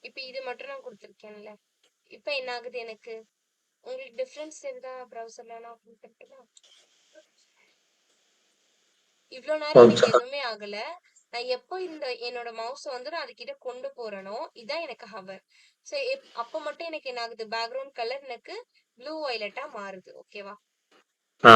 S1: இப்ப இது மட்டும் நான் கொடுத்துருக்கேன்ல. இப்ப என்ன ஆகுது எனக்கு, உங்களுக்கு டிஃபரன்ஸ் தெரியுதா? ப்ரௌசர்ல நான் ஓபன் பண்ணட்டுமா? இவ்வளவு நேரம் எனக்கு
S2: கொஞ்சம்.
S1: எதுவுமே ஆகல. நான் எப்போ இந்த என்னோட மவுஸை வந்து நான் அதுகிட்ட கொண்டு போறேனோ, இதான் எனக்கு ஹவர். சோ அப்ப மட்டும் எனக்கு என்ன ஆகுது, பேக்ரவுண்ட் கலர் எனக்கு ப்ளூ வயலட்டா மாறுது. ஓகேவா?
S2: ஆ.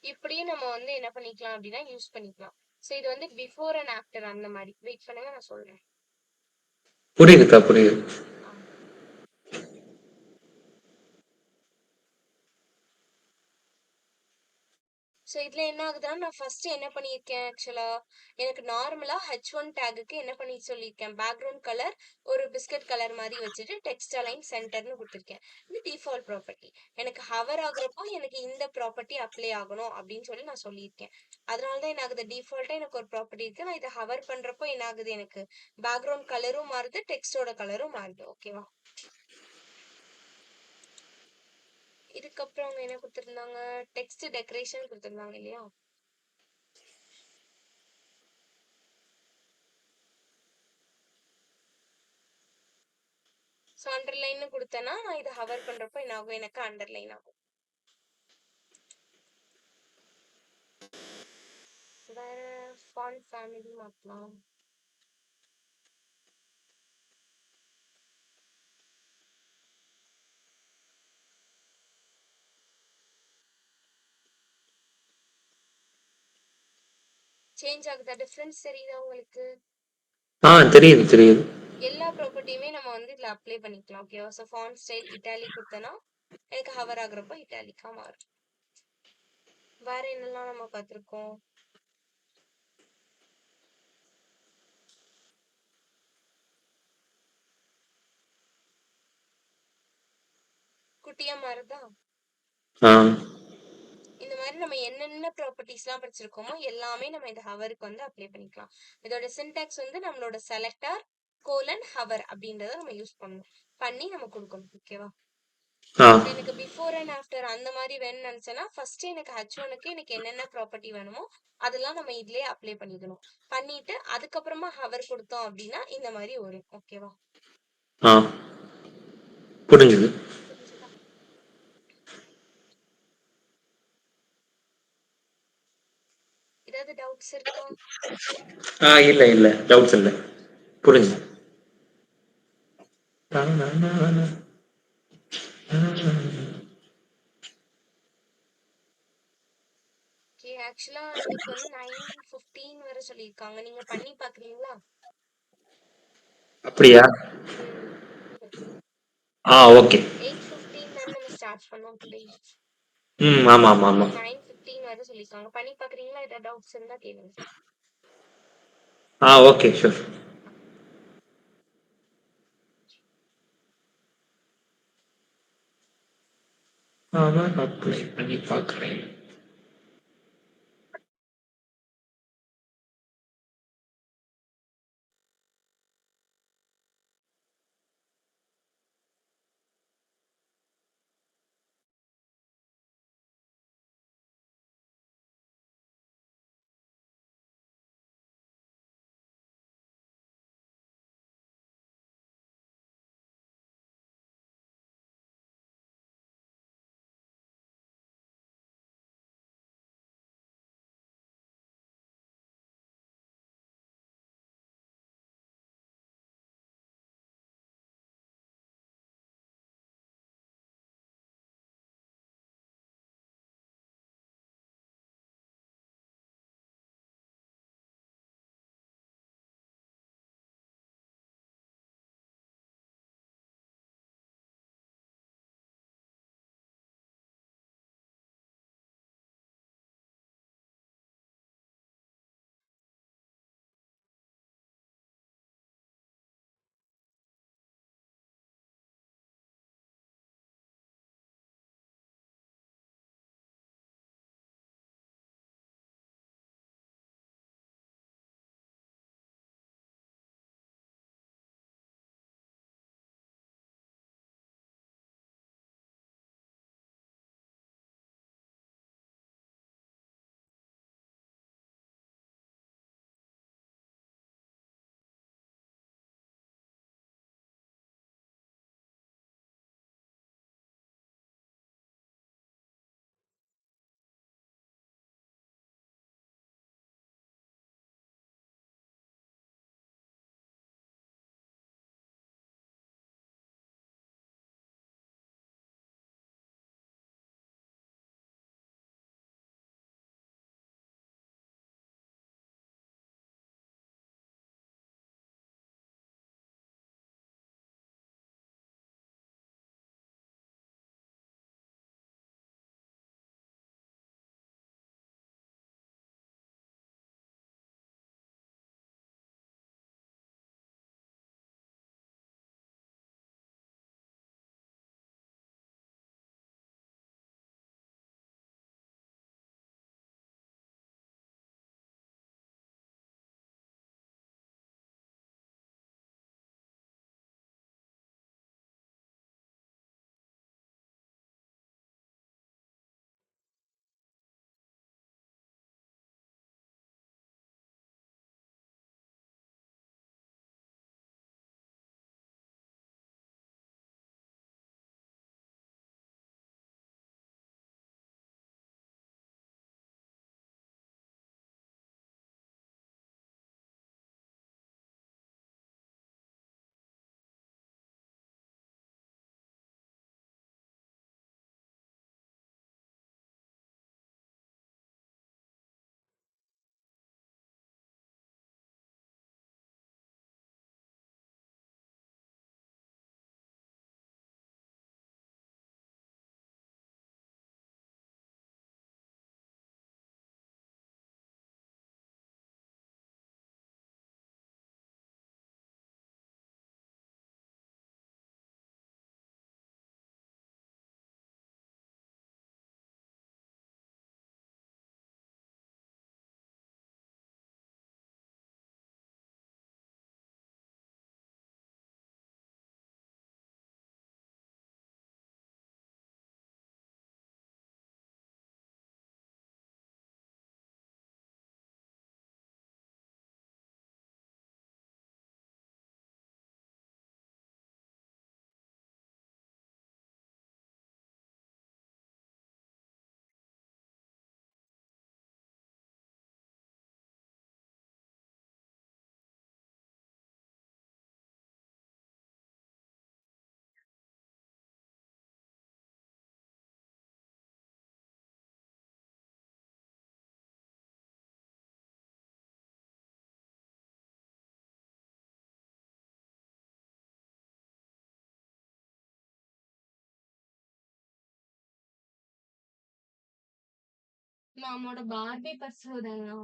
S1: இப்படியே நம்ம வந்து என்ன பண்ணிக்கலாம் அப்படின்னா யூஸ் பண்ணிக்கலாம். சோ இது வந்து பிஃபோர் அண்ட் ஆஃப்டர் அந்த மாதிரி. வெயிட் பண்ணுங்க, நான் சொல்றேன்.
S2: புரியுதுக்கா, புரியுது.
S1: ஸோ இதுல என்ன ஆகுதுன்னா, நான் ஃபர்ஸ்ட் என்ன பண்ணியிருக்கேன் ஆக்சுவலா, எனக்கு நார்மலா H1 டேகுக்கு என்ன பண்ணி சொல்லியிருக்கேன், பேக்ரவுண்ட் கலர் ஒரு பிஸ்கட் கலர் மாரி வச்சுட்டு டெக்ஸ்ட் அலைன் சென்டர்ன்னு குடுத்துருக்கேன். இது டிஃபால்ட் ப்ராப்பர்ட்டி. எனக்கு ஹவர் ஆகுறப்போ எனக்கு இந்த ப்ராப்பர்ட்டி அப்ளை ஆகணும் அப்படின்னு சொல்லி நான் சொல்லியிருக்கேன். அதனால தான் என்ன ஆகுது, டிஃபால்ட்டா எனக்கு ஒரு ப்ராப்பர்ட்டி இருக்கு. நான் இத ஹவர் பண்றப்போ என்ன ஆகுது, எனக்கு பேக்ரவுண்ட் கலரும் மாறுது, டெக்ஸ்டோட கலரும் மாறுது. ஓகேவா? இதுக்கப்புறம் அவங்க என்ன குடுத்திருந்தாங்க, டெக்ஸ்ட் டெக்கரேஷன் குடுத்திருந்தாங்க இல்லையா? ஸோ அண்டர்லைன்னு குடுத்தேன்னா, நான் இத ஹவர் பண்றப்போ என்ன ஆகும், எனக்கு அண்டர்லைன் ஆகும். வேற ஃபாண்ட் ஃபேமிலி மாத்தலாம். சேஞ்ச் ஆகுதா? டிஃபரன்ஸ் தெரியுதா உங்களுக்கு?
S2: தெரியுது, தெரியுது.
S1: எல்லா ப்ராப்பர்ட்டியுமே நம்ம வந்து இதுல அப்ளை பண்ணிக்கலாம். ஓகேவா? ஸோ ஃபாண்ட் ஸ்டைல் இட்டாலிக் குடுத்தேன்னா, எனக்கு ஹவர் ஆகுறப்போ இட்டாலிக்கா மாறும். வேற என்னலாம் நம்ம பார்த்திருக்கோம்? குட்டியா மாறுதா?
S2: ஆ.
S1: இந்த மாதிரி நம்ம என்னென்ன ப்ராப்பர்ட்டிஸ்லாம் படிச்சிருக்கோமோ எல்லாமே நம்ம இந்த ஹவருக்கு வந்து அப்ளை பண்ணிக்கலாம். இதோட சின்டாக்ஸ் வந்து நம்மளோட செலக்டர் கோலன் ஹவர் அப்படின்றத நம்ம யூஸ் பண்ணணும். பண்ணி நம்ம கொடுக்கணும். ஓகேவா?
S2: ஆ.
S1: எனக்கு பிஃபோர் அண்ட் ஆஃப்டர் அந்த மாதிரி வேணும்னு நினைச்சேன்னா ஃபர்ஸ்ட் எனக்கு H1க்கு எனக்கு என்னென்ன ப்ராப்பர்ட்டி வேணுமோ அதெல்லாம் நம்ம இதுலயே அப்ளை பண்ணிக்கணும். பண்ணிட்டு அதுக்கப்புறமா ஹவர் கொடுத்தோம் அப்படின்னா இந்த மாதிரி வரும். ஓகேவா?
S2: ஆ. புரிஞ்சுது.
S1: புரிஞ்சுதா? ஏதாவது டவுட்ஸ் இருக்கா?
S2: இல்ல, இல்ல. டவுட்ஸ் இல்ல. புரிஞ்சுது.
S1: ஓகே, ஆக்சுவலா இன்னைக்கு வந்து 9:15 வரை சொல்லியிருக்காங்க. நீங்க பண்ணி பாக்குறீங்களா?
S2: அப்படியா?
S1: ம்.
S2: ஓகே.
S1: 8:15 தானே நம்ம ஸ்டார்ட் பண்ணோம் டுடே.
S2: ஆமா, ஆமா, ஆமா.
S1: 9:15 வரை சொல்லியிருக்காங்க. பண்ணி பாக்குறீங்களா? ஏதாவது டவுட்ஸ் இருந்தா கேளுங்க.
S2: ஓகே. ஷூர். அப்ளை பண்ணி பார்க்குறேன்.
S1: நம்மோட பார்பி பர்ஸுதாங்கண்ணா.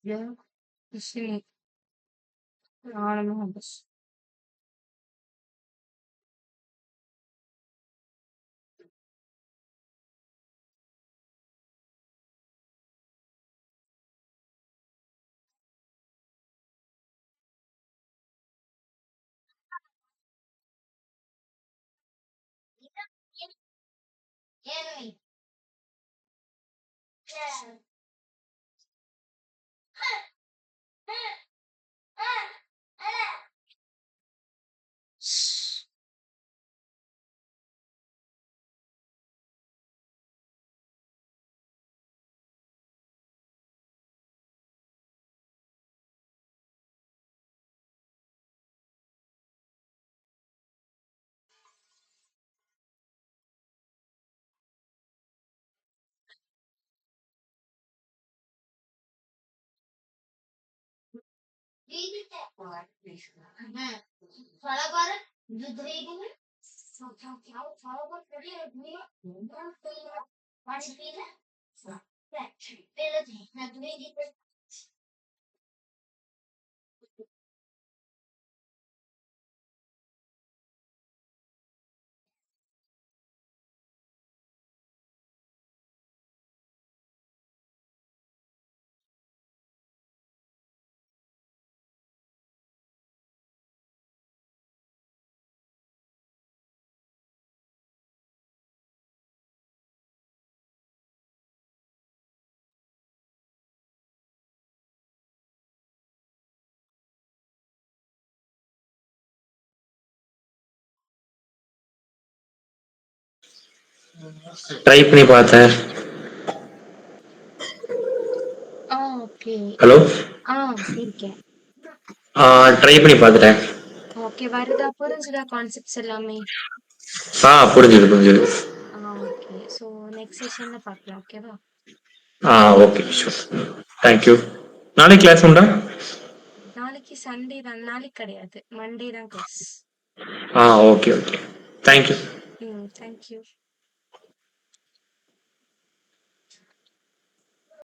S1: Yeah. See, I don't know this.
S2: Try பண்ணி பார்த்தேன்.
S1: ஓகே.
S2: ஹலோ.
S1: இருக்கேன்.
S2: ட்ரை பண்ணி பார்த்துட்டேன்.
S1: ஓகே. வருதா? புரிஞ்சுதா கான்செப்ட்ஸ் எல்லாமே?
S2: புரிஞ்சுது.
S1: ஓகே. ஸோ நெக்ஸ்ட் செஷன்ல பார்க்கலாம். ஓகேவா?
S2: ஓகே. ஷூர். தேங்க்யூ. நாளைக்கு கிளாஸ் உண்டா?
S1: நாளைக்கு சண்டே தான். நாளைக்கு கிடையாது. மண்டே தான் கிளாஸ்.
S2: ஓகே. தேங்க்யூ.
S1: தேங்க்யூ.